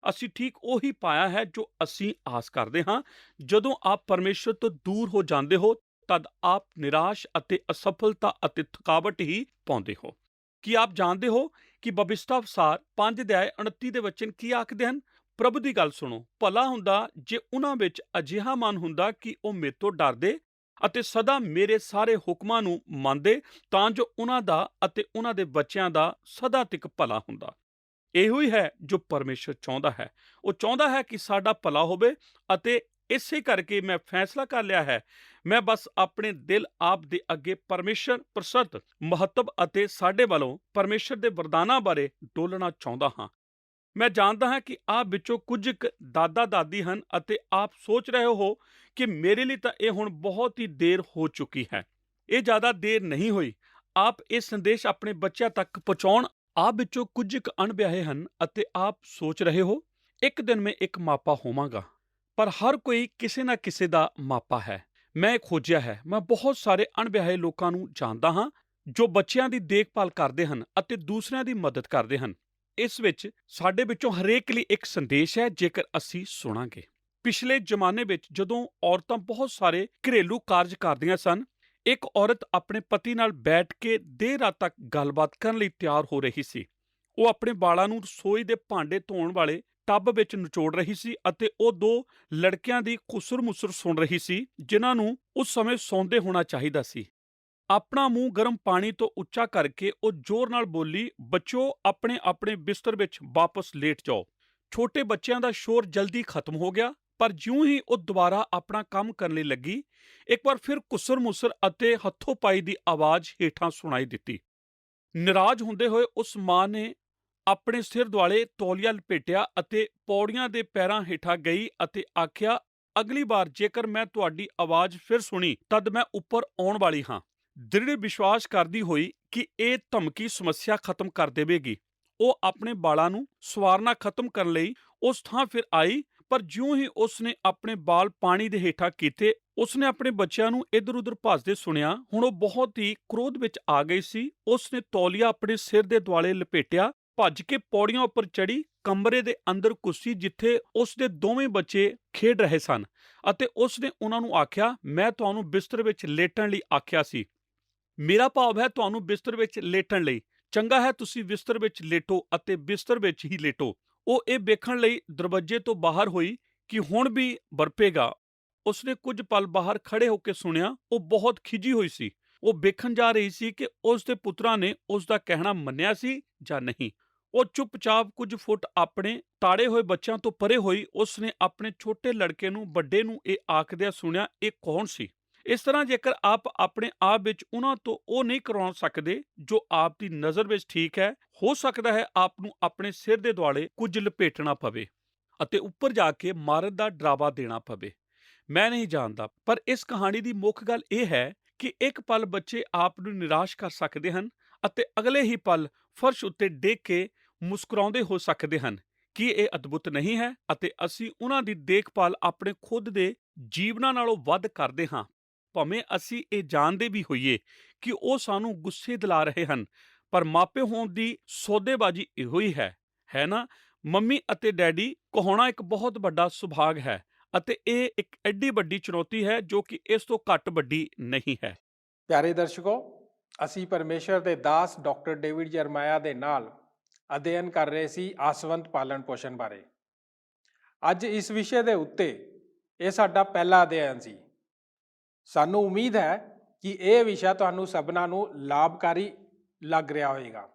ਅਸੀਂ ਠੀਕ ਉਹੀ ਪਾਇਆ ਹੈ ਜੋ ਅਸੀਂ ਆਸ ਕਰਦੇ ਹਾਂ। ਜਦੋਂ ਆਪ ਪਰਮੇਸ਼ਰ ਤੋਂ ਦੂਰ ਹੋ ਜਾਂਦੇ ਹੋ, ਤਦ ਆਪ ਨਿਰਾਸ਼ ਅਤੇ ਅਸਫਲਤਾ ਅਤੇ ਥਕਾਵਟ ਹੀ ਪਾਉਂਦੇ ਹੋ। ਕੀ ਆਪ ਜਾਣਦੇ ਹੋ ਕਿ ਬਵਿਸਥਾ ਅਨੁਸਾਰ 5 ਅਧਿਆਇ 29 ਦੇ ਵਚਨ ਕੀ ਆਖਦੇ ਹਨ? ਪ੍ਰਭੂ ਦੀ ਗੱਲ ਸੁਣੋ, ਭਲਾ ਹੁੰਦਾ ਜੇ ਉਹਨਾਂ ਵਿੱਚ ਅਜਿਹਾ ਮਨ ਹੁੰਦਾ ਕਿ ਉਹ ਮੇਰੇ ਤੋਂ ਡਰਦੇ ਅਤੇ ਸਦਾ ਮੇਰੇ ਸਾਰੇ ਹੁਕਮਾਂ ਨੂੰ ਮੰਨਦੇ, ਤਾਂ ਜੋ ਉਹਨਾਂ ਦਾ ਅਤੇ ਉਹਨਾਂ ਦੇ ਬੱਚਿਆਂ ਦਾ ਸਦਾ ਤੱਕ ਭਲਾ ਹੁੰਦਾ। ਇਹੋ ਹੀ ਹੈ ਜੋ ਪਰਮੇਸ਼ਰ ਚਾਹੁੰਦਾ ਹੈ। ਉਹ ਚਾਹੁੰਦਾ ਹੈ ਕਿ ਸਾਡਾ ਭਲਾ ਹੋਵੇ ਅਤੇ ਇਸੇ ਕਰਕੇ ਮੈਂ ਫੈਸਲਾ ਕਰ ਲਿਆ ਹੈ, ਮੈਂ ਬਸ ਆਪਣੇ ਦਿਲ ਆਪ ਦੇ ਅੱਗੇ ਪਰਮੇਸ਼ਰ ਪ੍ਰਸਤ ਮਹੱਤਵ ਅਤੇ ਸਾਡੇ ਵੱਲੋਂ ਪਰਮੇਸ਼ਰ ਦੇ ਵਰਦਾਨਾਂ ਬਾਰੇ ਡੋਲਣਾ ਚਾਹੁੰਦਾ ਹਾਂ। ਮੈਂ ਜਾਣਦਾ ਹਾਂ ਕਿ ਆਪ ਵਿੱਚੋਂ ਕੁਝ ਕੁ ਦਾਦਾ ਦਾਦੀ ਹਨ ਅਤੇ ਆਪ ਸੋਚ ਰਹੇ ਹੋ ਕਿ ਮੇਰੇ ਲਈ ਤਾਂ ਇਹ ਹੁਣ ਬਹੁਤ ਹੀ ਦੇਰ ਹੋ ਚੁੱਕੀ ਹੈ। ਇਹ ਜ਼ਿਆਦਾ ਦੇਰ ਨਹੀਂ ਹੋਈ। ਆਪ ਇਹ ਸੰਦੇਸ਼ ਆਪਣੇ ਬੱਚਿਆਂ ਤੱਕ ਪਹੁੰਚਾਉਣ। ਆਪ ਵਿੱਚੋਂ ਕੁਝ ਕੁ ਅਣਵਿਆਹੇ ਹਨ ਅਤੇ ਆਪ ਸੋਚ ਰਹੇ ਹੋ, ਇੱਕ ਦਿਨ ਮੈਂ ਇੱਕ ਮਾਪਾ ਹੋਵਾਂਗਾ। ਪਰ ਹਰ ਕੋਈ ਕਿਸੇ ਨਾ ਕਿਸੇ ਦਾ ਮਾਪਾ ਹੈ। ਮੈਂ ਇਹ ਖੋਜਿਆ ਹੈ। ਮੈਂ ਬਹੁਤ ਸਾਰੇ ਅਣਵਿਆਹੇ ਲੋਕਾਂ ਨੂੰ ਜਾਣਦਾ ਹਾਂ ਜੋ ਬੱਚਿਆਂ ਦੀ ਦੇਖਭਾਲ ਕਰਦੇ ਹਨ ਅਤੇ ਦੂਸਰਿਆਂ ਦੀ ਮਦਦ ਕਰਦੇ ਹਨ। ਇਸ ਵਿੱਚ ਸਾਡੇ ਵਿੱਚੋਂ ਹਰੇਕ ਲਈ ਇੱਕ ਸੰਦੇਸ਼ ਹੈ ਜੇਕਰ ਅਸੀਂ ਸੁਣਾਂਗੇ। ਪਿਛਲੇ ਜ਼ਮਾਨੇ ਵਿੱਚ ਜਦੋਂ ਔਰਤਾਂ ਬਹੁਤ ਸਾਰੇ ਘਰੇਲੂ ਕਾਰਜ ਕਰਦੀਆਂ ਸਨ, ਇੱਕ ਔਰਤ ਆਪਣੇ ਪਤੀ ਨਾਲ ਬੈਠ ਕੇ ਦੇਰ ਰਾਤ ਤੱਕ ਗੱਲਬਾਤ ਕਰਨ ਲਈ ਤਿਆਰ ਹੋ ਰਹੀ ਸੀ। ਉਹ ਆਪਣੇ ਵਾਲਾਂ ਨੂੰ ਰਸੋਈ ਦੇ ਭਾਂਡੇ ਧੋਣ ਵਾਲੇ ਟੱਬ ਵਿੱਚ ਨਿਚੋੜ ਰਹੀ ਸੀ ਅਤੇ ਉਹ 2 ਲੜਕਿਆਂ ਦੀ ਖੁਸਰ-ਮੁਸਰ ਸੁਣ ਰਹੀ ਸੀ ਜਿਨ੍ਹਾਂ ਨੂੰ ਉਸ ਸਮੇਂ ਸੌਂਦੇ ਹੋਣਾ ਚਾਹੀਦਾ ਸੀ। ਆਪਣਾ ਮੂੰਹ ਗਰਮ ਪਾਣੀ ਤੋਂ ਉੱਚਾ ਕਰਕੇ ਉਹ ਜ਼ੋਰ ਨਾਲ ਬੋਲੀ, "ਬੱਚਿਓ, ਆਪਣੇ ਆਪਣੇ ਬਿਸਤਰ ਵਿੱਚ ਵਾਪਸ ਲੇਟ ਜਾਓ।" ਛੋਟੇ ਬੱਚਿਆਂ ਦਾ ਸ਼ੋਰ ਜਲਦੀ ਖਤਮ ਹੋ ਗਿਆ, ਪਰ ਜਿਉਂ ਹੀ ਉਹ ਦੁਬਾਰਾ ਆਪਣਾ ਕੰਮ ਕਰਨ ਲਈ ਲੱਗੀ, ਇੱਕ ਵਾਰ ਫਿਰ ਕੁਸਰ-ਮੁਸਰ ਅਤੇ ਹੱਥੋਂ-ਪਾਈ ਦੀ ਆਵਾਜ਼ ਹੇਠਾਂ ਸੁਣਾਈ ਦਿੱਤੀ। ਨਿਰਾਸ਼ ਹੁੰਦੇ ਹੋਏ ਉਸ ਮਾਂ ਨੇ ਆਪਣੇ ਸਿਰ ਦੁਆਲੇ ਤੌਲੀਆ ਲਪੇਟਿਆ ਅਤੇ ਪੌੜੀਆਂ ਦੇ ਪੈਰਾਂ ਹੇਠਾਂ ਗਈ ਅਤੇ ਆਖਿਆ, "ਅਗਲੀ ਵਾਰ ਜੇਕਰ ਮੈਂ ਤੁਹਾਡੀ ਆਵਾਜ਼ ਫਿਰ ਸੁਣੀ ਤਦ ਮੈਂ ਉੱਪਰ ਆਉਣ ਵਾਲੀ ਹਾਂ।" ਦ੍ਰਿੜ ਵਿਸ਼ਵਾਸ ਕਰਦੀ ਹੋਈ ਕਿ ਇਹ ਧਮਕੀ ਸਮੱਸਿਆ ਖਤਮ ਕਰ ਦੇਵੇਗੀ, ਉਹ ਆਪਣੇ ਵਾਲਾਂ ਨੂੰ ਸਵਾਰਨਾ ਖਤਮ ਕਰਨ ਲਈ ਉਸ ਥਾਂ ਫਿਰ ਆਈ। ਪਰ ਜਿਉਂ ਹੀ ਉਸਨੇ ਆਪਣੇ ਵਾਲ ਪਾਣੀ ਦੇ ਹੇਠਾਂ ਕੀਤੇ, ਉਸਨੇ ਆਪਣੇ ਬੱਚਿਆਂ ਨੂੰ ਇੱਧਰ-ਉੱਧਰ ਭੱਜਦੇ ਸੁਣਿਆ। ਹੁਣ ਉਹ ਬਹੁਤ ਹੀ ਕ੍ਰੋਧ ਵਿੱਚ ਆ ਗਈ ਸੀ। ਉਸਨੇ ਤੌਲੀਆ ਆਪਣੇ ਸਿਰ ਦੇ ਦੁਆਲੇ ਲਪੇਟਿਆ, ਭੱਜ ਕੇ ਪੌੜੀਆਂ ਉੱਪਰ ਚੜ੍ਹੀ, ਕਮਰੇ ਦੇ ਅੰਦਰ ਘੁੱਸੀ ਜਿੱਥੇ ਉਸਦੇ ਦੋਵੇਂ ਬੱਚੇ ਖੇਡ ਰਹੇ ਸਨ ਅਤੇ ਉਸਨੇ ਉਹਨਾਂ ਨੂੰ ਆਖਿਆ, "ਮੈਂ ਤੁਹਾਨੂੰ ਬਿਸਤਰ ਵਿੱਚ ਲੇਟਣ ਲਈ ਆਖਿਆ ਸੀ। ਮੇਰਾ ਭਾਵ ਹੈ ਤੁਹਾਨੂੰ ਬਿਸਤਰ ਵਿੱਚ ਲੇਟਣ ਲਈ। ਚੰਗਾ ਹੈ ਤੁਸੀਂ ਬਿਸਤਰ ਵਿੱਚ ਲੇਟੋ ਅਤੇ ਬਿਸਤਰ ਵਿੱਚ ਹੀ ਲੇਟੋ।" ਉਹ ਇਹ ਵੇਖਣ ਲਈ ਦਰਵਾਜ਼ੇ ਤੋਂ ਬਾਹਰ ਹੋਈ ਕਿ ਹੁਣ ਵੀ ਬਰਪੇਗਾ। ਉਸਨੇ ਕੁਝ ਪਲ ਬਾਹਰ ਖੜੇ ਹੋ ਕੇ ਸੁਣਿਆ। ਉਹ ਬਹੁਤ ਖਿਝੀ ਹੋਈ ਸੀ। ਉਹ ਵੇਖਣ ਜਾ ਰਹੀ ਸੀ ਕਿ ਉਸ ਦੇ ਪੁੱਤਰਾਂ ਨੇ ਉਸ ਦਾ ਕਹਿਣਾ ਮੰਨਿਆ ਸੀ ਜਾਂ ਨਹੀਂ। ਉਹ ਚੁੱਪਚਾਪ ਕੁਝ ਫੁੱਟ ਆਪਣੇ ਤਾੜੇ ਹੋਏ ਬੱਚਿਆਂ ਤੋਂ ਪਰੇ ਹੋਈ। ਉਸਨੇ ਆਪਣੇ ਛੋਟੇ ਲੜਕੇ ਨੂੰ ਵੱਡੇ ਨੂੰ ਇਹ ਆਖਦਿਆਂ ਸੁਣਿਆ, "ਇਹ ਕੌਣ ਸੀ?" ਇਸ ਤਰ੍ਹਾਂ ਜੇਕਰ ਆਪ ਆਪਣੇ ਆਪ ਵਿੱਚ ਉਹਨਾਂ ਤੋਂ ਉਹ ਨਹੀਂ ਕਰਵਾ ਸਕਦੇ ਜੋ ਆਪ ਦੀ ਨਜ਼ਰ ਵਿੱਚ ਠੀਕ ਹੈ, ਹੋ ਸਕਦਾ ਹੈ ਆਪ ਨੂੰ ਆਪਣੇ ਸਿਰ ਦੇ ਦੁਆਲੇ ਕੁਝ ਲਪੇਟਣਾ ਪਵੇ ਅਤੇ ਉੱਪਰ ਜਾ ਕੇ ਮਾਰਨ ਦਾ ਡਰਾਵਾ ਦੇਣਾ ਪਵੇ। ਮੈਂ ਨਹੀਂ ਜਾਣਦਾ, ਪਰ ਇਸ ਕਹਾਣੀ ਦੀ ਮੁੱਖ ਗੱਲ ਇਹ ਹੈ ਕਿ ਇੱਕ ਪਲ ਬੱਚੇ ਆਪ ਨੂੰ ਨਿਰਾਸ਼ ਕਰ ਸਕਦੇ ਹਨ ਅਤੇ ਅਗਲੇ ਹੀ ਪਲ ਫਰਸ਼ ਉੱਤੇ ਡਿੱਗ ਕੇ ਮੁਸਕਰਾਉਂਦੇ ਹੋ ਸਕਦੇ ਹਨ। ਕੀ ਇਹ ਅਦਭੁਤ ਨਹੀਂ ਹੈ? ਅਤੇ ਅਸੀਂ ਉਹਨਾਂ ਦੀ ਦੇਖਭਾਲ ਆਪਣੇ ਖੁਦ ਦੇ ਜੀਵਨਾਂ ਨਾਲੋਂ ਵੱਧ ਕਰਦੇ ਹਾਂ, ਭਾਵੇਂ ਅਸੀਂ ਇਹ ਜਾਣਦੇ ਵੀ ਹੋਈਏ ਕਿ ਉਹ ਸਾਨੂੰ ਗੁੱਸੇ ਦਿਲਾ ਰਹੇ ਹਨ। ਪਰ ਮਾਪੇ ਹੋਣ ਦੀ ਸੌਦੇਬਾਜ਼ੀ ਇਹੋ ਹੀ ਹੈ ਨਾ? ਮੰਮੀ ਅਤੇ ਡੈਡੀ ਕਹਾਉਣਾ ਇੱਕ ਬਹੁਤ ਵੱਡਾ ਸੁਭਾਗ ਹੈ ਅਤੇ ਇਹ ਇੱਕ ਐਡੀ ਵੱਡੀ ਚੁਣੌਤੀ ਹੈ ਜੋ ਕਿ ਇਸ ਤੋਂ ਘੱਟ ਵੱਡੀ ਨਹੀਂ ਹੈ। ਪਿਆਰੇ ਦਰਸ਼ਕੋ, ਅਸੀਂ ਪਰਮੇਸ਼ਰ ਦੇ ਦਾਸ ਡਾਕਟਰ ਡੇਵਿਡ ਜਰਮਾਇਆ ਦੇ ਨਾਲ ਅਧਿਐਨ ਕਰ ਰਹੇ ਸੀ ਆਸਵੰਤ ਪਾਲਣ ਪੋਸ਼ਣ ਬਾਰੇ। ਅੱਜ ਇਸ ਵਿਸ਼ੇ ਦੇ ਉੱਤੇ ਇਹ ਸਾਡਾ ਪਹਿਲਾ ਅਧਿਐਨ ਸੀ। ਸਾਨੂੰ ਉਮੀਦ ਹੈ ਕਿ ਇਹ ਵਿਸ਼ਾ ਤੁਹਾਨੂੰ ਸਭਨਾਂ ਨੂੰ ਲਾਭਕਾਰੀ ਲੱਗ ਰਿਹਾ ਹੋਵੇਗਾ।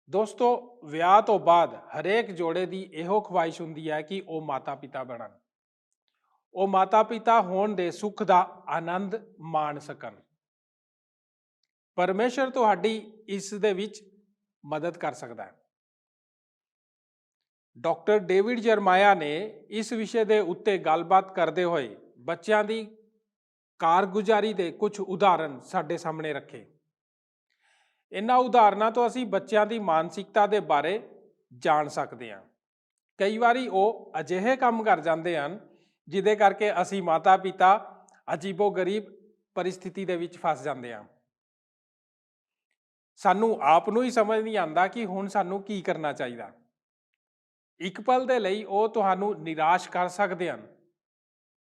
ਦੋਸਤੋ, ਵਿਆਹ ਤੋਂ ਬਾਅਦ ਹਰੇਕ ਜੋੜੇ ਦੀ ਇਹੋ ਖਵਾਇਸ਼ ਹੁੰਦੀ ਹੈ ਕਿ ਉਹ ਮਾਤਾ ਪਿਤਾ ਬਣਨ, ਉਹ ਮਾਤਾ ਪਿਤਾ ਹੋਣ ਦੇ ਸੁੱਖ ਦਾ ਆਨੰਦ ਮਾਣ ਸਕਣ। ਪਰਮੇਸ਼ਰ ਤੁਹਾਡੀ ਇਸ ਦੇ ਵਿੱਚ ਮਦਦ ਕਰ ਸਕਦਾ ਹੈ। ਡਾਕਟਰ ਡੇਵਿਡ ਜਰਮਾਇਆ ਨੇ ਇਸ ਵਿਸ਼ੇ ਦੇ ਉੱਤੇ ਗੱਲਬਾਤ ਕਰਦੇ ਹੋਏ ਬੱਚਿਆਂ ਦੀ ਕਾਰਗੁਜ਼ਾਰੀ ਦੇ ਕੁਝ ਉਦਾਹਰਨ ਸਾਡੇ ਸਾਹਮਣੇ ਰੱਖੇ। ਇਹਨਾਂ ਉਦਾਹਰਨਾਂ ਤੋਂ ਅਸੀਂ ਬੱਚਿਆਂ ਦੀ ਮਾਨਸਿਕਤਾ ਦੇ ਬਾਰੇ ਜਾਣ ਸਕਦੇ ਹਾਂ। ਕਈ ਵਾਰੀ ਉਹ ਅਜਿਹੇ ਕੰਮ ਕਰ ਜਾਂਦੇ ਹਨ ਜਿਹਦੇ ਕਰਕੇ ਅਸੀਂ ਮਾਤਾ ਪਿਤਾ ਅਜੀਬੋ-ਗਰੀਬ ਪਰਿਸਥਿਤੀ ਦੇ ਵਿੱਚ ਫਸ ਜਾਂਦੇ ਹਾਂ। ਸਾਨੂੰ ਆਪ ਨੂੰ ਹੀ ਸਮਝ ਨਹੀਂ ਆਉਂਦਾ ਕਿ ਹੁਣ ਸਾਨੂੰ ਕੀ ਕਰਨਾ ਚਾਹੀਦਾ। ਇੱਕ ਪਲ ਦੇ ਲਈ ਉਹ ਤੁਹਾਨੂੰ ਨਿਰਾਸ਼ ਕਰ ਸਕਦੇ ਹਨ,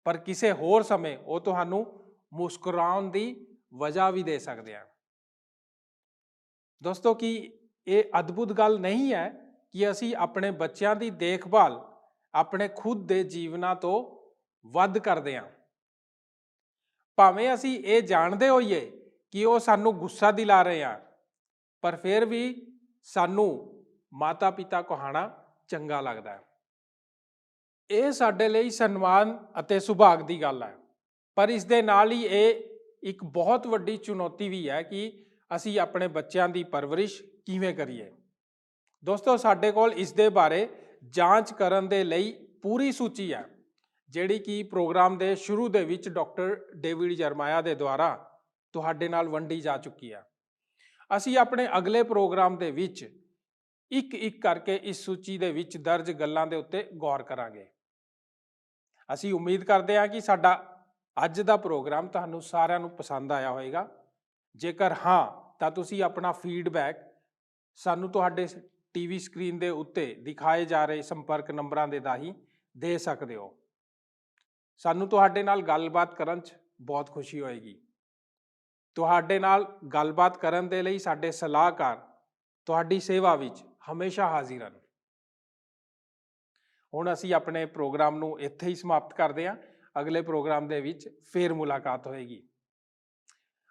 ਪਰ ਕਿਸੇ ਹੋਰ ਸਮੇਂ ਉਹ ਤੁਹਾਨੂੰ ਮੁਸਕਰਾਉਣ ਦੀ ਵਜ੍ਹਾ ਵੀ ਦੇ ਸਕਦੇ ਹਾਂ। ਦੋਸਤੋ, ਕੀ ਇਹ ਅਦਭੁਤ ਗੱਲ ਨਹੀਂ ਹੈ ਕਿ ਅਸੀਂ ਆਪਣੇ ਬੱਚਿਆਂ ਦੀ ਦੇਖਭਾਲ ਆਪਣੇ ਖੁਦ ਦੇ ਜੀਵਨਾਂ ਤੋਂ ਵੱਧ ਕਰਦੇ ਹਾਂ। ਭਾਵੇਂ ਅਸੀਂ ਇਹ ਜਾਣਦੇ ਹੋਈਏ ਕਿ ਉਹ ਸਾਨੂੰ ਗੁੱਸਾ ਦਿਲਾ ਰਹੇ ਆ, ਪਰ ਫਿਰ ਵੀ ਸਾਨੂੰ ਮਾਤਾ ਪਿਤਾ ਕਹਾਣਾ ਚੰਗਾ ਲੱਗਦਾ ਹੈ। ਇਹ ਸਾਡੇ ਲਈ ਸਨਮਾਨ ਅਤੇ ਸੁਭਾਗ ਦੀ ਗੱਲ ਹੈ, ਪਰ ਇਸ ਦੇ ਨਾਲ ਹੀ ਇਹ ਇੱਕ ਬਹੁਤ ਵੱਡੀ ਚੁਣੌਤੀ ਵੀ ਹੈ ਕਿ ਅਸੀਂ ਆਪਣੇ ਬੱਚਿਆਂ ਦੀ ਪਰਵਰਿਸ਼ ਕਿਵੇਂ ਕਰੀਏ। ਦੋਸਤੋ, ਸਾਡੇ ਕੋਲ ਇਸ ਦੇ ਬਾਰੇ ਜਾਂਚ ਕਰਨ ਦੇ ਲਈ ਪੂਰੀ ਸੂਚੀ ਹੈ, ਜਿਹੜੀ ਕਿ ਪ੍ਰੋਗਰਾਮ ਦੇ ਸ਼ੁਰੂ ਦੇ ਵਿੱਚ ਡਾਕਟਰ ਡੇਵਿਡ ਜਰਮਾਇਆ ਦੇ ਦੁਆਰਾ ਤੁਹਾਡੇ ਨਾਲ ਵੰਡੀ ਜਾ ਚੁੱਕੀ ਹੈ। ਅਸੀਂ ਆਪਣੇ ਅਗਲੇ ਪ੍ਰੋਗਰਾਮ ਦੇ ਵਿੱਚ ਇੱਕ ਇੱਕ ਕਰਕੇ ਇਸ ਸੂਚੀ ਦੇ ਵਿੱਚ ਦਰਜ ਗੱਲਾਂ ਦੇ ਉੱਤੇ ਗੌਰ ਕਰਾਂਗੇ। ਅਸੀਂ ਉਮੀਦ ਕਰਦੇ ਹਾਂ ਕਿ ਸਾਡਾ ਅੱਜ ਦਾ ਪ੍ਰੋਗਰਾਮ ਤੁਹਾਨੂੰ ਸਾਰਿਆਂ ਨੂੰ ਪਸੰਦ ਆਇਆ ਹੋਵੇਗਾ। ਜੇਕਰ ਹਾਂ ਤਾਂ ਤੁਸੀਂ ਆਪਣਾ ਫੀਡਬੈਕ ਸਾਨੂੰ ਤੁਹਾਡੇ ਟੀਵੀ ਸਕਰੀਨ ਦੇ ਉੱਤੇ ਦਿਖਾਏ ਜਾ ਰਹੇ ਸੰਪਰਕ ਨੰਬਰਾਂ ਦੇ ਰਾਹੀਂ ਦੇ ਸਕਦੇ ਹੋ। ਸਾਨੂੰ ਤੁਹਾਡੇ ਨਾਲ ਗੱਲਬਾਤ ਕਰਨ 'ਚ ਬਹੁਤ ਖੁਸ਼ੀ ਹੋਏਗੀ। ਤੁਹਾਡੇ ਨਾਲ ਗੱਲਬਾਤ ਕਰਨ ਦੇ ਲਈ ਸਾਡੇ ਸਲਾਹਕਾਰ ਤੁਹਾਡੀ ਸੇਵਾ ਵਿੱਚ ਹਮੇਸ਼ਾ ਹਾਜ਼ਰ ਹਨ। ਹੁਣ ਅਸੀਂ ਆਪਣੇ ਪ੍ਰੋਗਰਾਮ ਨੂੰ ਇੱਥੇ ਹੀ ਸਮਾਪਤ ਕਰਦੇ ਹਾਂ। ਅਗਲੇ ਪ੍ਰੋਗਰਾਮ ਦੇ ਵਿੱਚ ਫੇਰ ਮੁਲਾਕਾਤ ਹੋਏਗੀ।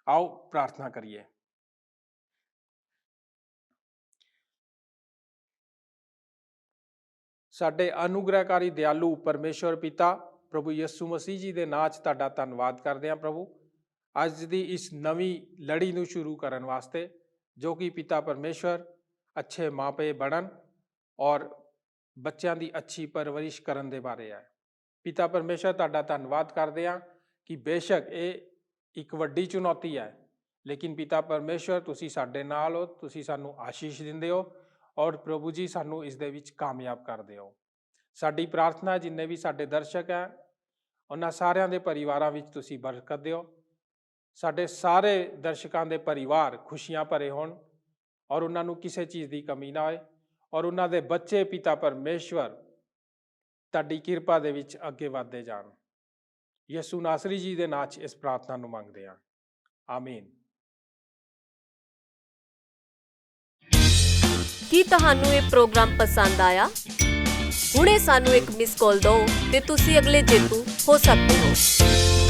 ਆਓ ਪ੍ਰਾਰਥਨਾ ਕਰੀਏ। ਸਾਡੇ ਅਨੁਗ੍ਰਹਕਾਰੀ ਦਿਆਲੂ ਪਰਮੇਸ਼ਵਰ ਪਿਤਾ ਪ੍ਰਭੂ ਯਿਸੂ ਮਸੀਹ ਜੀ ਦੇ ਨਾਂ 'ਚ ਤੁਹਾਡਾ ਧੰਨਵਾਦ ਕਰਦੇ ਹਾਂ ਪ੍ਰਭੂ, ਅੱਜ ਦੀ ਇਸ ਨਵੀਂ ਲੜੀ ਨੂੰ ਸ਼ੁਰੂ ਕਰਨ ਵਾਸਤੇ, ਜੋ ਕਿ ਪਿਤਾ ਪਰਮੇਸ਼ਵਰ ਅੱਛੇ ਮਾਪੇ ਬਣਨ ਔਰ ਬੱਚਿਆਂ ਦੀ ਅੱਛੀ ਪਰਵਰਿਸ਼ ਕਰਨ ਦੇ ਬਾਰੇ ਹੈ। ਪਿਤਾ ਪਰਮੇਸ਼ਵਰ, ਤੁਹਾਡਾ ਧੰਨਵਾਦ ਕਰਦੇ ਹਾਂ ਕਿ ਬੇਸ਼ੱਕ ਇਹ ਇੱਕ ਵੱਡੀ ਚੁਣੌਤੀ ਹੈ, ਲੇਕਿਨ ਪਿਤਾ ਪਰਮੇਸ਼ਵਰ ਤੁਸੀਂ ਸਾਡੇ ਨਾਲ ਹੋ, ਤੁਸੀਂ ਸਾਨੂੰ ਆਸ਼ੀਸ਼ ਦਿੰਦੇ ਹੋ ਔਰ ਪ੍ਰਭੂ ਜੀ ਸਾਨੂੰ ਇਸ ਦੇ ਵਿੱਚ ਕਾਮਯਾਬ ਕਰਦੇ ਹੋ। ਸਾਡੀ ਪ੍ਰਾਰਥਨਾ, ਜਿੰਨੇ ਵੀ ਸਾਡੇ ਦਰਸ਼ਕ ਹੈ ਉਹਨਾਂ ਸਾਰਿਆਂ ਦੇ ਪਰਿਵਾਰਾਂ ਵਿੱਚ ਤੁਸੀਂ ਬਰਕਤ ਦਿਓ। ਸਾਡੇ ਸਾਰੇ ਦਰਸ਼ਕਾਂ ਦੇ ਪਰਿਵਾਰ ਖੁਸ਼ੀਆਂ ਭਰੇ ਹੋਣ ਔਰ ਉਹਨਾਂ ਨੂੰ ਕਿਸੇ ਚੀਜ਼ ਦੀ ਕਮੀ ਨਾ ਹੋਏ, ਔਰ ਉਹਨਾਂ ਦੇ ਬੱਚੇ ਪਿਤਾ ਪਰਮੇਸ਼ਵਰ ਤੁਹਾਡੀ ਕਿਰਪਾ ਦੇ ਵਿੱਚ ਅੱਗੇ ਵਧਦੇ ਜਾਣ। ਯਿਸੂ ਨਾਸਰੀ ਜੀ ਦੇ ਨਾਂ 'ਚ ਇਸ ਪ੍ਰਾਰਥਨਾ ਨੂੰ ਮੰਗਦੇ ਹਾਂ, ਆਮੀਨ। ਕੀ ਤੁਹਾਨੂੰ ਇਹ ਪ੍ਰੋਗਰਾਮ ਪਸੰਦ ਆਇਆ? ਹੁਣੇ ਸਾਨੂੰ ਇੱਕ ਮਿਸ ਕਾਲ ਦਿਓ ਤੇ ਤੁਸੀਂ ਅਗਲੇ ਜੇਤੂ ਹੋ ਸਕਦੇ ਹੋ।